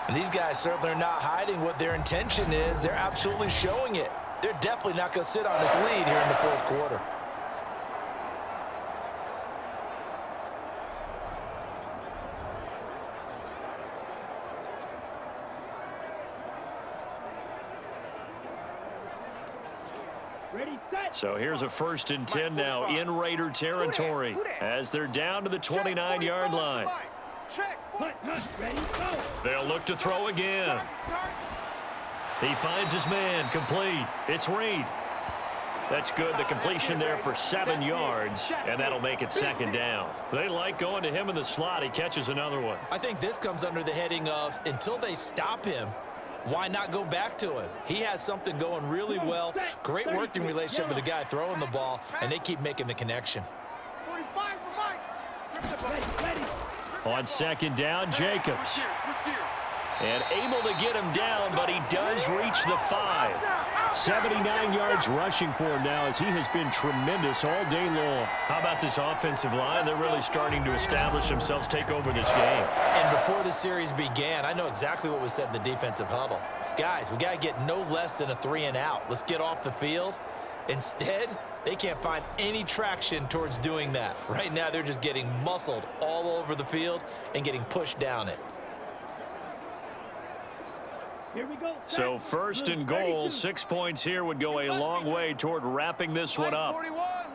And these guys certainly are not hiding what their intention is. They're absolutely showing it. They're definitely not going to sit on this lead here in the 4th quarter. So here's a 1st and 10 now in Raider territory as they're down to the 29-yard line. They'll look to throw again. He finds his man, complete. It's Reed. That's good. The completion there for 7 yards, and that'll make it 2nd down. They like going to him in the slot. He catches another one. I think this comes under the heading of until they stop him, why not go back to him? He has something going really well. Great working relationship with the guy throwing the ball, and they keep making the connection. 45's the mic. On 2nd down, Jacobs. And able to get him down, but he does reach the 5. 79 yards rushing for him now as he has been tremendous all day long. How about this offensive line? They're really starting to establish themselves, take over this game. And before the series began, I know exactly what was said in the defensive huddle. Guys, we got to get no less than a 3 and out. Let's get off the field. Instead, they can't find any traction towards doing that. Right now, they're just getting muscled all over the field and getting pushed down it. Here we go. So 1st and goal, 6 points here would go a long way toward wrapping this one up.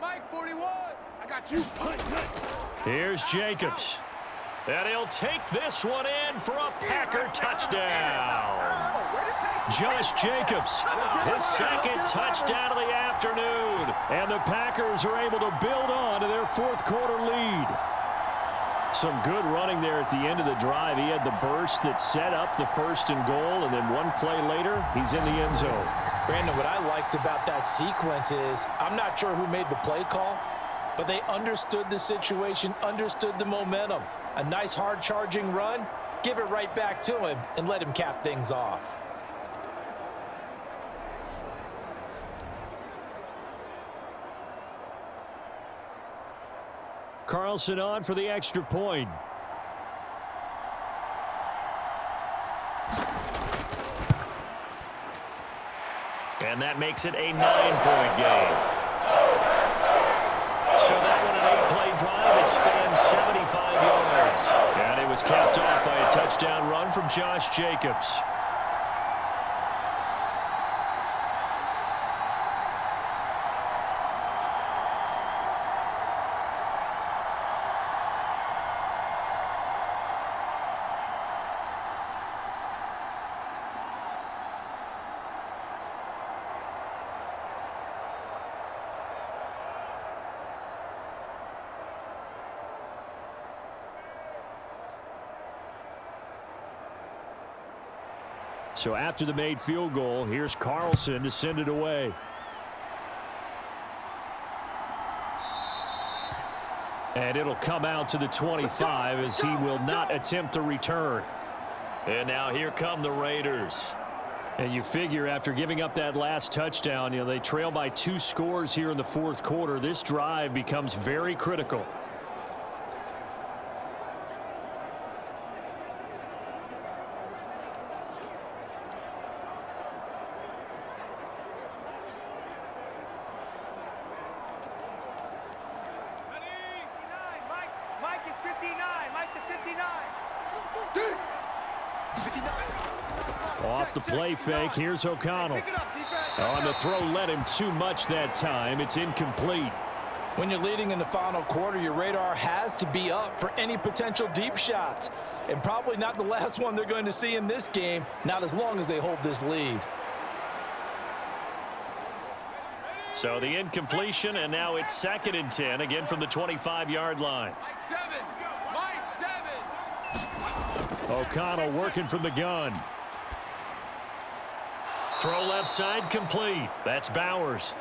Mike 41. I got you. Here's Jacobs. And he'll take this one in for a Packer touchdown. Josh Jacobs, his 2nd touchdown of the afternoon. And the Packers are able to build on to their 4th quarter lead. Some good running there at the end of the drive. He had the burst that set up the 1st and goal, and then one play later, he's in the end zone. Brandon, what I liked about that sequence is I'm not sure who made the play call, but they understood the situation, understood the momentum. A nice hard-charging run, give it right back to him, and let him cap things off. Carlson on for the extra point. And that makes it a 9-point game. So that one an 8-play drive. It spans 75 yards. And it was capped off by a touchdown run from Josh Jacobs. So after the made field goal, here's Carlson to send it away. And it'll come out to the 25 as he will not attempt a return. And now here come the Raiders. And you figure after giving up that last touchdown, they trail by 2 scores here in the 4th quarter. This drive becomes very critical. Off the play fake, here's O'Connell. On the throw, led him too much that time. It's incomplete. When you're leading in the final quarter, your radar has to be up for any potential deep shots. And probably not the last one they're going to see in this game, not as long as they hold this lead. So the incompletion, and now it's 2nd and 10, again from the 25-yard line. Mike 7. O'Connell working from the gun. Throw left side, complete. That's Bowers.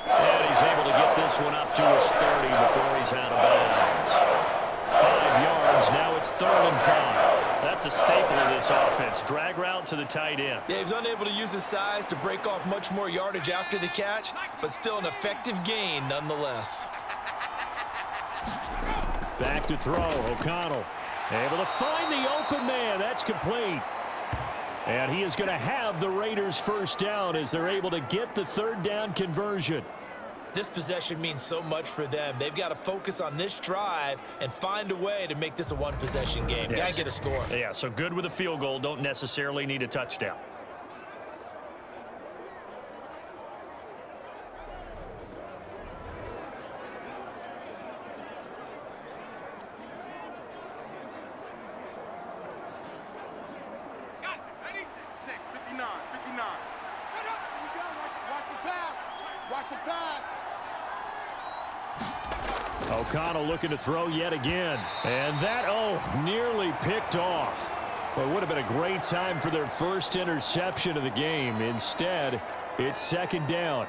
And he's able to get this one up to his 30 before he's out of bounds. 5 yards, now it's 3rd and 5. That's a staple of this offense. Drag route to the tight end. Yeah, he was unable to use his size to break off much more yardage after the catch, but still an effective gain nonetheless. Back to throw, O'Connell. Able to find the open man. That's complete. And he is going to have the Raiders' first down as they're able to get the 3rd down conversion. This possession means so much for them. They've got to focus on this drive and find a way to make this a one-possession game. Yes. Got to get a score. Yeah, so good with a field goal. Don't necessarily need a touchdown. O'Connell looking to throw yet again. And that, nearly picked off. Well, it would have been a great time for their first interception of the game. Instead, it's 2nd down.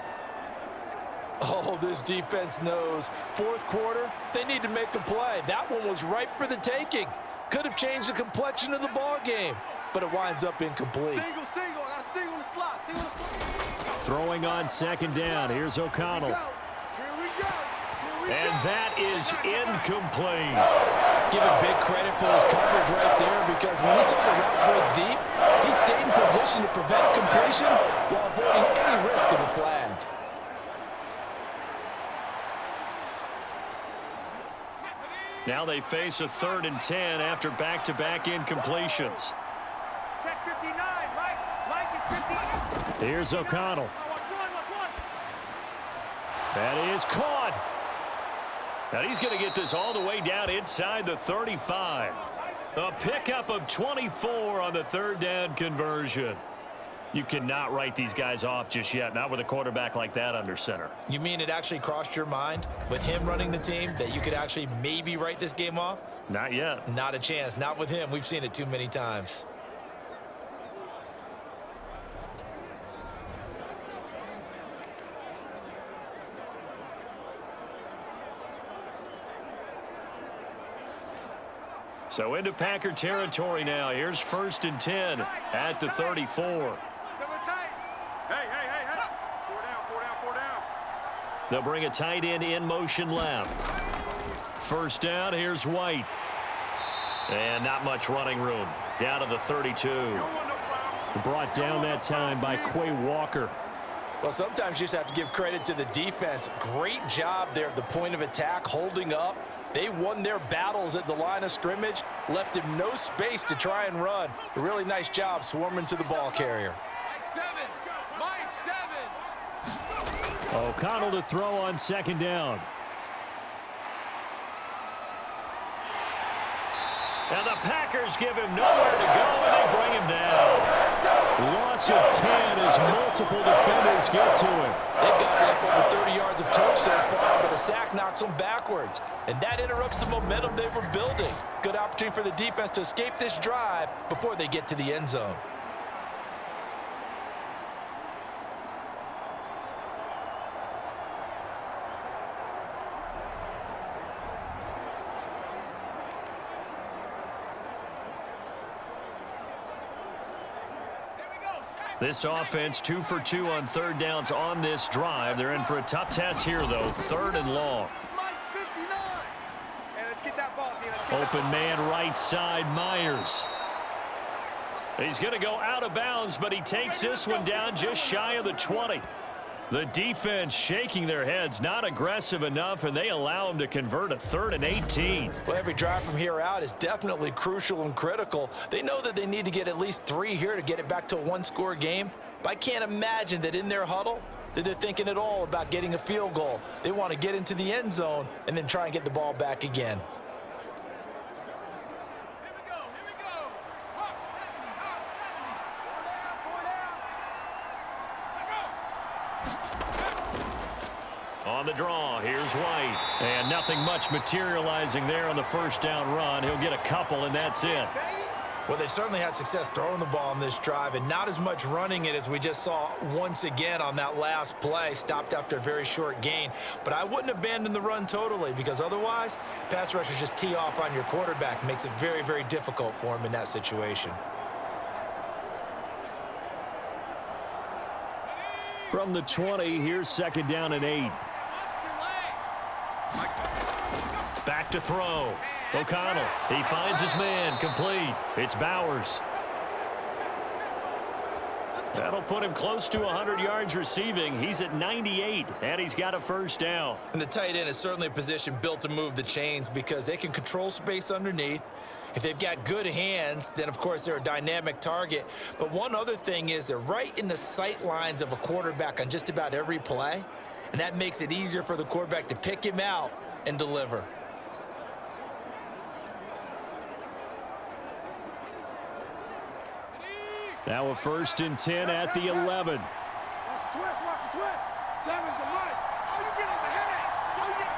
Oh, this defense knows. 4th quarter, they need to make a play. That one was ripe for the taking. Could have changed the complexion of the ball game, but it winds up incomplete. Single. I got a single in the slot. Throwing on 2nd down. Here's O'Connell. Here we go. And that is incomplete. Give him big credit for his coverage right there, because when he saw the route break deep, he stayed in position to prevent completion while avoiding any risk of a flag. Now they face a 3rd and 10 after back-to-back incompletions. Check 59, Mike is 59. Here's O'Connell. Watch one. That is caught. And he's going to get this all the way down inside the 35. A pickup of 24 on the 3rd down conversion. You cannot write these guys off just yet, not with a quarterback like that under center. You mean it actually crossed your mind with him running the team that you could actually maybe write this game off? Not yet. Not a chance. Not with him. We've seen it too many times. So into Packer territory now. Here's 1st and 10 at the 34. Hey. Four down. They'll bring a tight end in motion left. 1st down, here's White. And not much running room. Down to the 32. Brought down that time by Quay Walker. Well, sometimes you just have to give credit to the defense. Great job there at the point of attack, holding up. They won their battles at the line of scrimmage, left him no space to try and run. A really nice job swarming to the ball carrier. Mike 7. O'Connell to throw on 2nd down. And the Packers give him nowhere to go, and they bring him down. Loss of 10 as multiple defenders get to him. They've got up over 30 yards of turf so far, but a sack knocks them backwards. And that interrupts the momentum they were building. Good opportunity for the defense to escape this drive before they get to the end zone. This offense 2 for 2 on 3rd downs on this drive. They're in for a tough test here, though. 3rd and long. Mike's 59. Hey, let's get that ball, Open man right side, Myers. He's going to go out of bounds, but he takes this one down just shy of the 20. The defense shaking their heads, not aggressive enough, and they allow them to convert a 3rd and 18. Well, every drive from here out is definitely crucial and critical. They know that they need to get at least 3 here to get it back to a 1-score game. But I can't imagine that in their huddle that they're thinking at all about getting a field goal. They want to get into the end zone and then try and get the ball back again. On the draw, here's White. And nothing much materializing there on the first down run. He'll get a couple, and that's it. Well, they certainly had success throwing the ball on this drive and not as much running it as we just saw once again on that last play. Stopped after a very short gain. But I wouldn't abandon the run totally, because otherwise, pass rushers just tee off on your quarterback. Makes it very, very difficult for him in that situation. From the 20, here's 2nd down and 8. Back to throw. O'Connell, he finds his man, complete. It's Bowers. That'll put him close to 100 yards receiving. He's at 98, and he's got a first down. And the tight end is certainly a position built to move the chains because they can control space underneath. If they've got good hands, then, of course, they're a dynamic target. But one other thing is they're right in the sight lines of a quarterback on just about every play, and that makes it easier for the quarterback to pick him out and deliver. Now a 1st and 10 at the 11. Watch the twist, watch the twist. Devon's a light. Oh, you get on the headache. Oh, you get...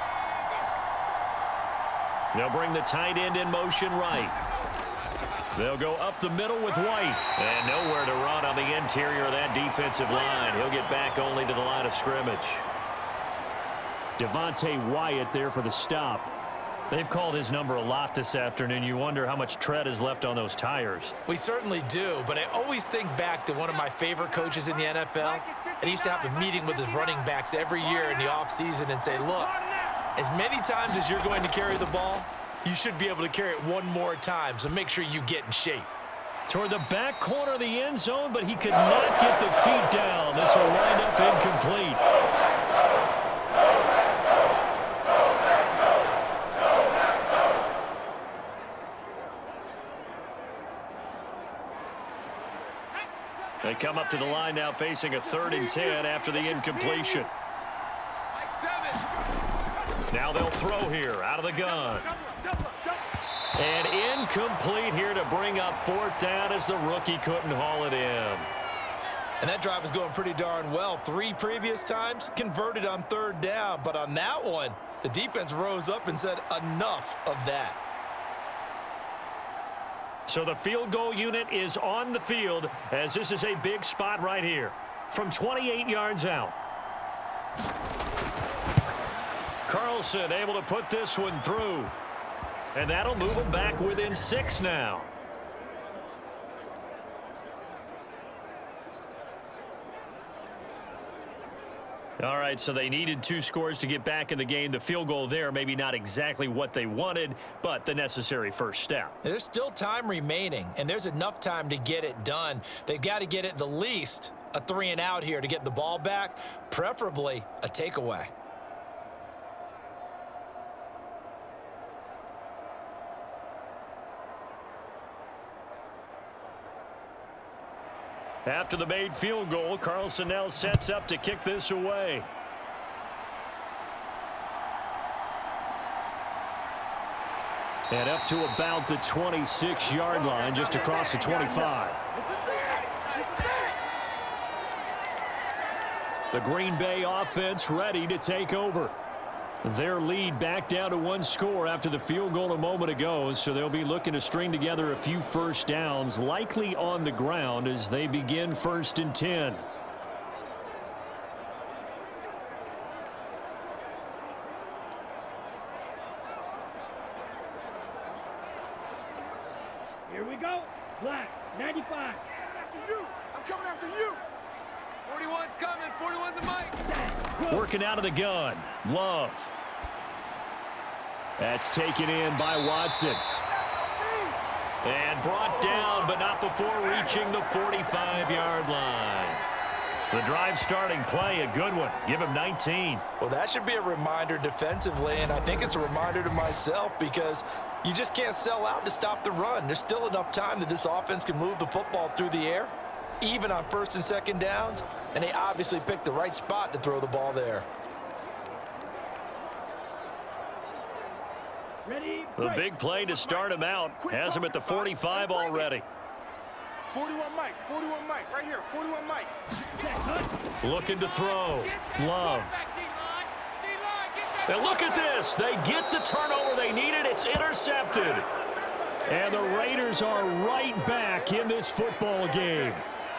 They'll bring the tight end in motion right. They'll go up the middle with White. And nowhere to run on the interior of that defensive line. He'll get back only to the line of scrimmage. Devontae Wyatt there for the stop. They've called his number a lot this afternoon. You wonder how much tread is left on those tires. We certainly do, but I always think back to one of my favorite coaches in the NFL. And he used to have a meeting with his running backs every year in the offseason and say, look, as many times as you're going to carry the ball, you should be able to carry it one more time, so make sure you get in shape. Toward the back corner of the end zone, but he could not get the feet down. This will wind up incomplete. They come up to the line now facing a 3rd and 10 after the incompletion. Now they'll throw here out of the gun. And incomplete here to bring up 4th down as the rookie couldn't haul it in. And that drive was going pretty darn well. 3 previous times converted on 3rd down. But on that one, the defense rose up and said enough of that. So the field goal unit is on the field as this is a big spot right here from 28 yards out. Carlson able to put this one through. And that'll move them back within 6 now. All right, so they needed 2 scores to get back in the game. The field goal there, maybe not exactly what they wanted, but the necessary first step. There's still time remaining, and there's enough time to get it done. They've got to get at the least a 3 and out here to get the ball back, preferably a takeaway. After the made field goal, Carlson now sets up to kick this away. And up to about the 26-yard line, just across the 25. The Green Bay offense ready to take over. Their lead back down to 1 score after the field goal a moment ago, so they'll be looking to string together a few first downs, likely on the ground as they begin 1st and 10. Here we go. Black, 95. I'm coming after you. 41's coming. 41's a mic. Working out of the gun. Love. That's taken in by Watson. And brought down, but not before reaching the 45-yard line. The drive starting play, a good one. Give him 19. Well, that should be a reminder defensively, and I think it's a reminder to myself because you just can't sell out to stop the run. There's still enough time that this offense can move the football through the air, even on first and second downs, and they obviously picked the right spot to throw the ball there. Ready, The big play to start him out has him at the 45 already. 41 Mike, 41 Mike, right here, 41 Mike. Looking to throw. Love. And look at this. They get the turnover they needed. It's intercepted. And the Raiders are right back in this football game.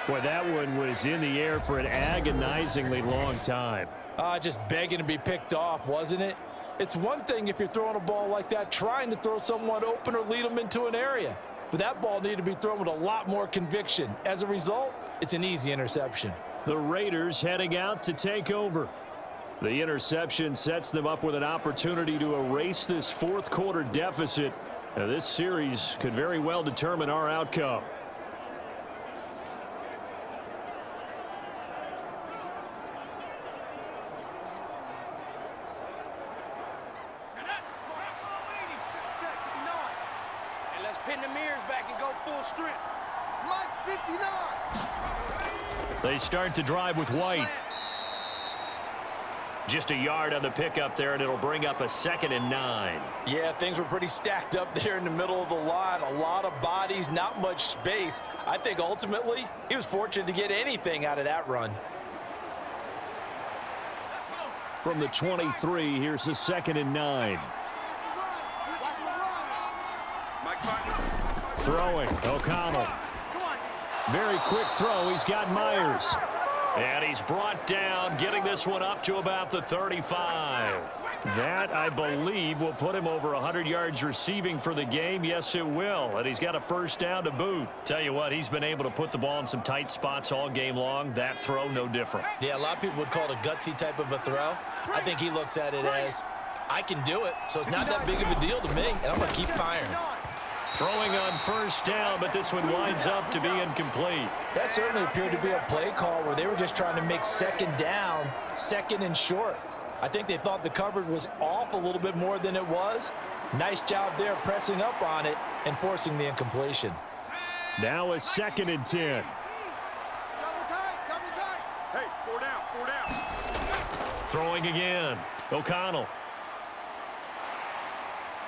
Boy, that one was in the air for an agonizingly long time. Just begging to be picked off, wasn't it? It's one thing if you're throwing a ball like that, trying to throw someone open or lead them into an area. But that ball needed to be thrown with a lot more conviction. As a result, it's an easy interception. The Raiders heading out to take over. The interception sets them up with an opportunity to erase this fourth quarter deficit. Now, this series could very well determine our outcome. Pin the mirrors back and go full strength. Mike's 59. They start to drive with White. Just a yard on the pickup there, and it'll bring up a 2nd and 9. Yeah, things were pretty stacked up there in the middle of the line. A lot of bodies, not much space. I think ultimately he was fortunate to get anything out of that run. From the 23, here's the 2nd and 9. Throwing, O'Connell. Very quick throw. He's got Myers. And he's brought down, getting this one up to about the 35. That, I believe, will put him over 100 yards receiving for the game. Yes, it will. And he's got a first down to boot. Tell you what, he's been able to put the ball in some tight spots all game long. That throw, no different. Yeah, a lot of people would call it a gutsy type of a throw. I think he looks at it as, I can do it, so it's not that big of a deal to me, and I'm going to keep firing. Throwing on first down, but this one winds up to be incomplete. That certainly appeared to be a play call where they were just trying to make second down, second and short. I think they thought the coverage was off a little bit more than it was. Nice job there pressing up on it and forcing the incompletion. Now a 2nd and 10. Double tight, double tight. Hey, 4 down, 4 down. Throwing again. O'Connell.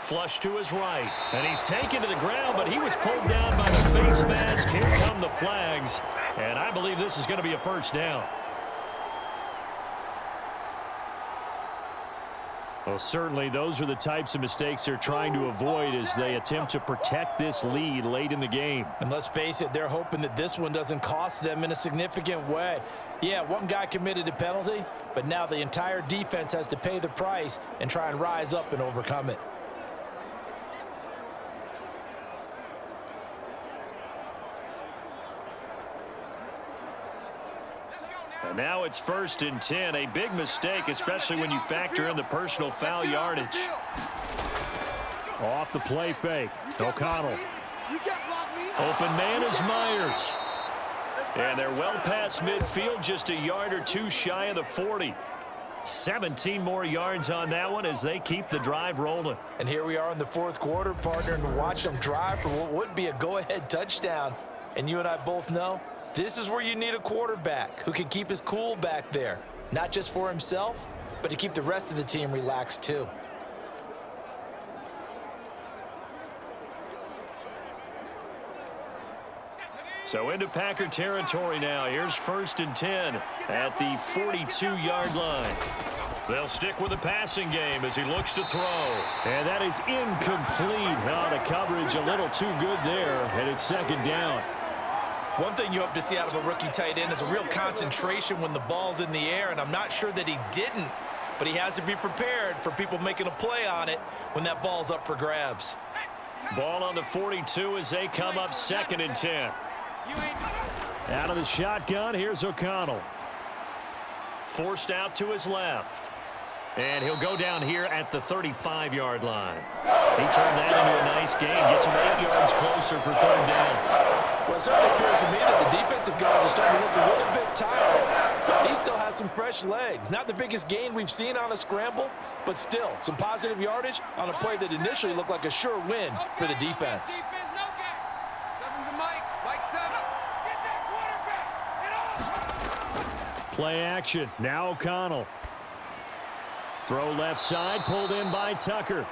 Flush to his right. And he's taken to the ground, but he was pulled down by the face mask. Here come the flags. And I believe this is going to be a first down. Well, certainly those are the types of mistakes they're trying to avoid as they attempt to protect this lead late in the game. And let's face it, they're hoping that this one doesn't cost them in a significant way. Yeah, one guy committed a penalty, but now the entire defense has to pay the price and try and rise up and overcome it. And now it's 1st and 10. A big mistake, especially when you factor in the personal foul yardage. Off the play fake. O'Connell. Open man is Myers. And they're well past midfield, just a yard or two shy of the 40. 17 more yards on that one as they keep the drive rolling. And here we are in the fourth quarter, partner, and watch them drive for what would be a go-ahead touchdown. And you and I both know this is where you need a quarterback who can keep his cool back there, not just for himself, but to keep the rest of the team relaxed too. So into Packer territory now. Here's 1st and 10 at the 42-yard line. They'll stick with the passing game as he looks to throw. And that is incomplete. The coverage a little too good there, and it's 2nd down. One thing you hope to see out of a rookie tight end is a real concentration when the ball's in the air, and I'm not sure that he didn't, but he has to be prepared for people making a play on it when that ball's up for grabs. Ball on the 42 as they come up 2nd and 10. Out of the shotgun, here's O'Connell. Forced out to his left. And he'll go down here at the 35-yard line. He turned that into a nice gain, gets him 8 yards closer for 3rd down. Well, it certainly appears to me that the defensive guys are starting to look a little bit tired. He still has some fresh legs. Not the biggest gain we've seen on a scramble, but still some positive yardage on a play that initially looked like a sure win for the defense. Seven's a Mike. Mike 7. Get that quarterback. Get off. Play action. Now O'Connell. Throw left side, pulled in by Tucker.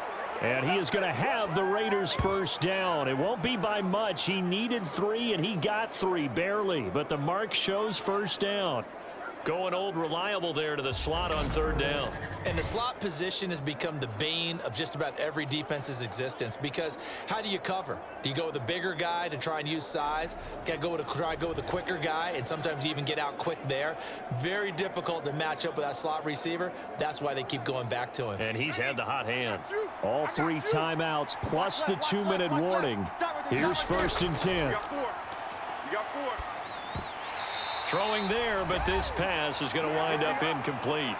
And he is going to have the Raiders first down. It won't be by much. He needed 3, and he got 3, barely. But the mark shows first down. Going old reliable there to the slot on third down. And the slot position has become the bane of just about every defense's existence, because how do you cover? Do you go with a bigger guy to try and use size? Got to try to go with a quicker guy, and sometimes you even get out quick there. Very difficult to match up with that slot receiver. That's why they keep going back to him. And he's had the hot hand. All 3 timeouts plus the 2-minute warning. Here's first and 10. You got 4. You got 4. Throwing there, but this pass is going to wind up incomplete.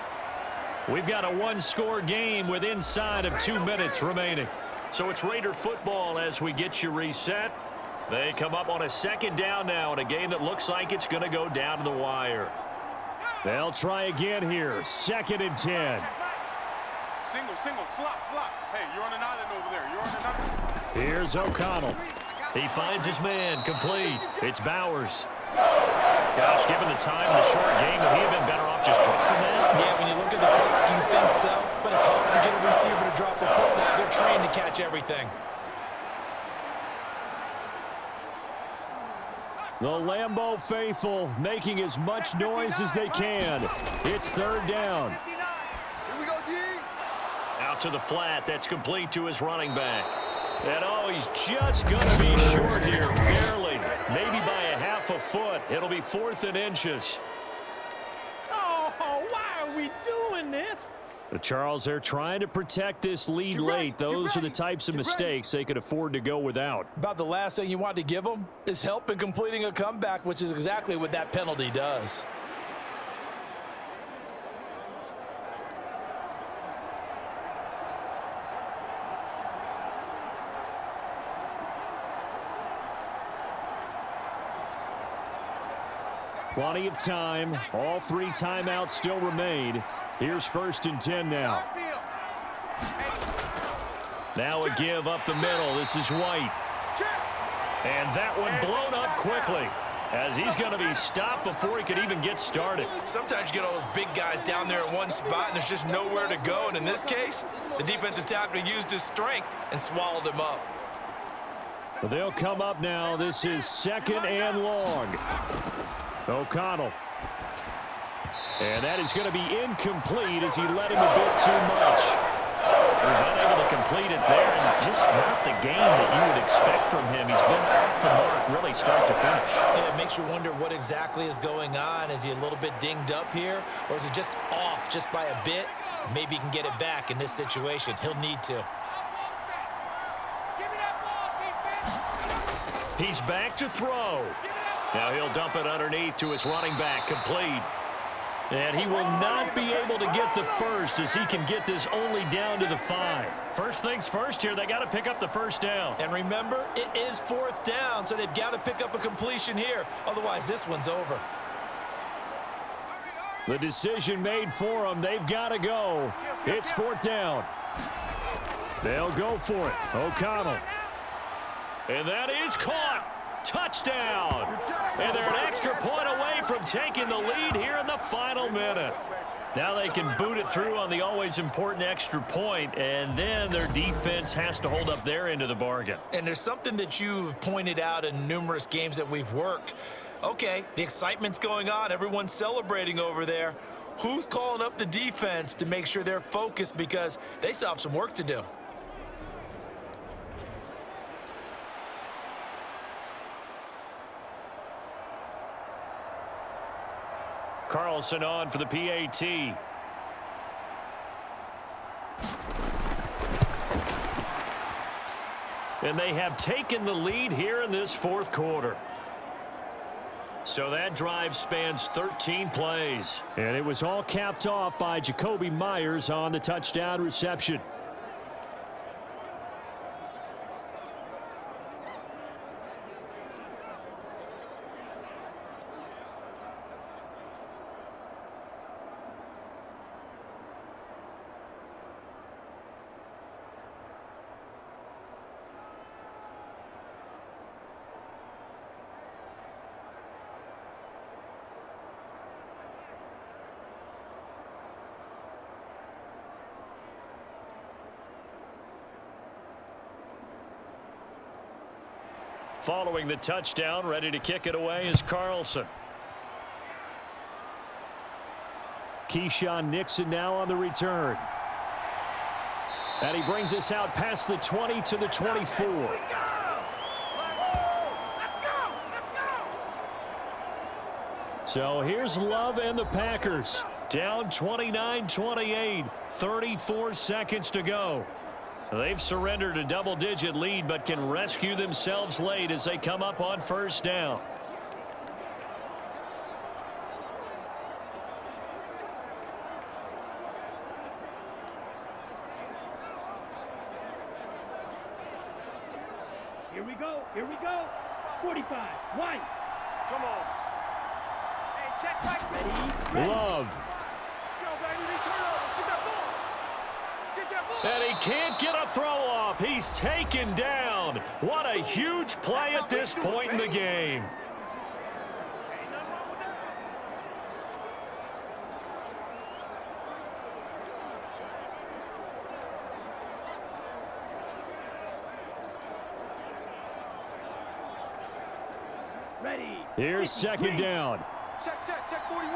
We've got a 1-score game with inside of 2 minutes remaining. So it's Raider football as we get you reset. They come up on a second down now in a game that looks like it's going to go down to the wire. They'll try again here. 2nd and 10. Single, slot. Hey, you're on an island over there. You're on an island. Here's O'Connell. He finds his man, complete. It's Bowers. Gosh, given the time in the short game, would he have been better off just dropping that? Yeah, when you look at the clock, you think so. But it's hard to get a receiver to drop a football. They're trained to catch everything. The Lambeau faithful making as much noise as they can. It's third down. Here we go, D. Out to the flat. That's complete to his running back. And oh, he's just going to be short here, barely. Maybe by a half a foot. It'll be 4th and inches. Oh, why are we doing this? Charles, they're trying to protect this lead late. Those are the types of mistakes they could afford to go without. About the last thing you want to give them is help in completing a comeback, which is exactly what that penalty does. Plenty of time. All 3 timeouts still remain. Here's first and 10 now. Now a give up the middle. This is White. And that one blown up quickly, as he's going to be stopped before he could even get started. Sometimes you get all those big guys down there in one spot, and there's just nowhere to go. And in this case, the defensive tackle used his strength and swallowed him up. But they'll come up now. This is 2nd and long. O'Connell. And that is going to be incomplete as he let him a bit too much. He was unable to complete it there, and just not the game that you would expect from him. He's been off the mark really start to finish. Yeah, it makes you wonder what exactly is going on. Is he a little bit dinged up here, or is it just off just by a bit? Maybe he can get it back in this situation. He'll need to. He's back to throw. Now he'll dump it underneath to his running back, complete. And he will not be able to get the first, as he can get this only down to the 5. First things first here, they got to pick up the first down. And remember, it is 4th down, so they've got to pick up a completion here. Otherwise, this one's over. The decision made for them. They've got to go. It's 4th down. They'll go for it. O'Connell. And that is caught. Touchdown. And they're an extra point away from taking the lead here in the final minute. Now they can boot it through on the always important extra point, and then their defense has to hold up their end of the bargain. And there's something that you've pointed out in numerous games that we've worked. Okay, the excitement's going on. Everyone's celebrating over there. Who's calling up the defense to make sure they're focused, because they still have some work to do? Carlson on for the PAT. And they have taken the lead here in this 4th quarter. So that drive spans 13 plays. And it was all capped off by Jacoby Myers on the touchdown reception. Following the touchdown, ready to kick it away is Carlson. Keyshawn Nixon now on the return. And he brings us out past the 20 to the 24. So here's Love and the Packers. Down 29-28, 34 seconds to go. They've surrendered a double-digit lead, but can rescue themselves late as they come up on first down. Here we go. Here we go. 45. White. Come on. Hey, check back. Ready. Love. Go, baby. They turn over. Get that ball. Get that ball. And he can't get a throw off. He's taken down. What a huge play at this point in the game. Ready. Here's second down. Check 41.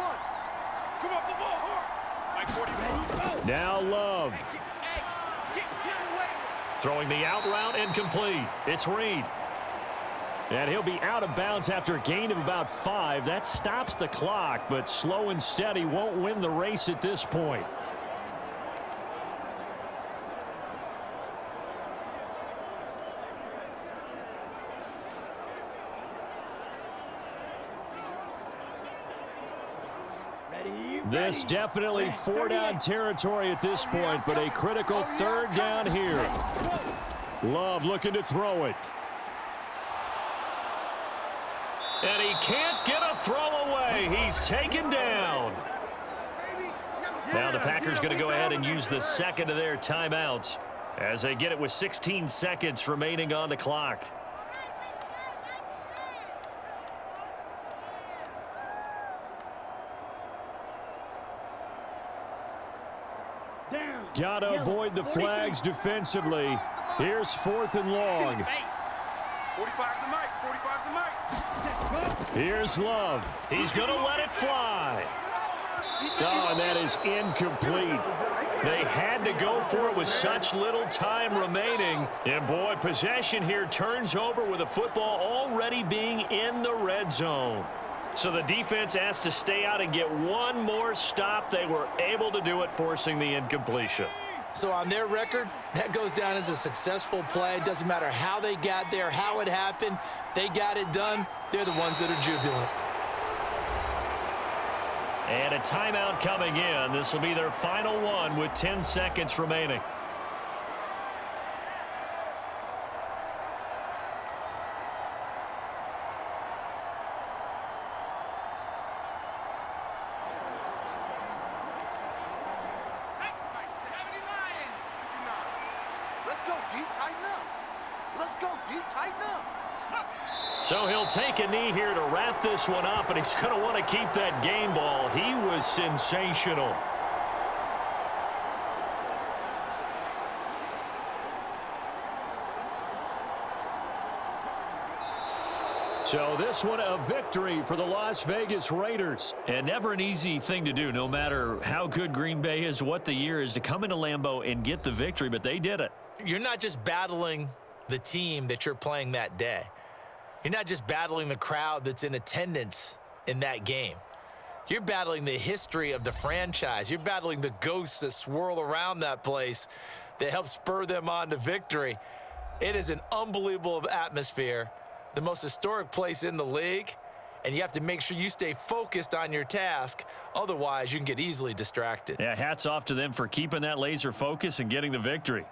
Come off the ball, hard. Like 41. Now Love. Get in the way. Throwing the out route incomplete. It's Reed. And he'll be out of bounds after a gain of about 5. That stops the clock, but slow and steady won't win the race at this point. This definitely four-down territory at this point, but a critical third down here. Love looking to throw it. And he can't get a throw away. He's taken down. Now the Packers going to go ahead and use the second of their timeouts as they get it with 16 seconds remaining on the clock. Got to avoid the flags defensively. Here's 4th and long. 45's the mic. 45's the mic. Here's Love. He's going to let it fly. Oh, and that is incomplete. They had to go for it with such little time remaining. And, boy, possession here turns over with the football already being in the red zone. So the defense asked to stay out and get one more stop. They were able to do it, forcing the incompletion. So on their record, that goes down as a successful play. Doesn't matter how they got there, how it happened. They got it done. They're the ones that are jubilant. And a timeout coming in. This will be their final one with 10 seconds remaining. So he'll take a knee here to wrap this one up, and he's going to want to keep that game ball. He was sensational. So this one a victory for the Las Vegas Raiders. And never an easy thing to do, no matter how good Green Bay is, what the year is, to come into Lambeau and get the victory, but they did it. You're not just battling the team that you're playing that day. You're not just battling the crowd that's in attendance in that game. You're battling the history of the franchise. You're battling the ghosts that swirl around that place that help spur them on to victory. It is an unbelievable atmosphere, the most historic place in the league, and you have to make sure you stay focused on your task. Otherwise, you can get easily distracted. Yeah, hats off to them for keeping that laser focus and getting the victory.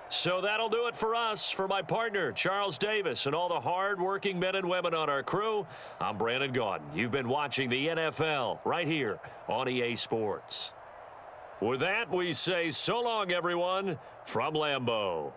So that'll do it for us. For my partner, Charles Davis, and all the hard-working men and women on our crew, I'm Brandon Gaudin. You've been watching the NFL right here on EA Sports. With that, we say so long, everyone, from Lambeau.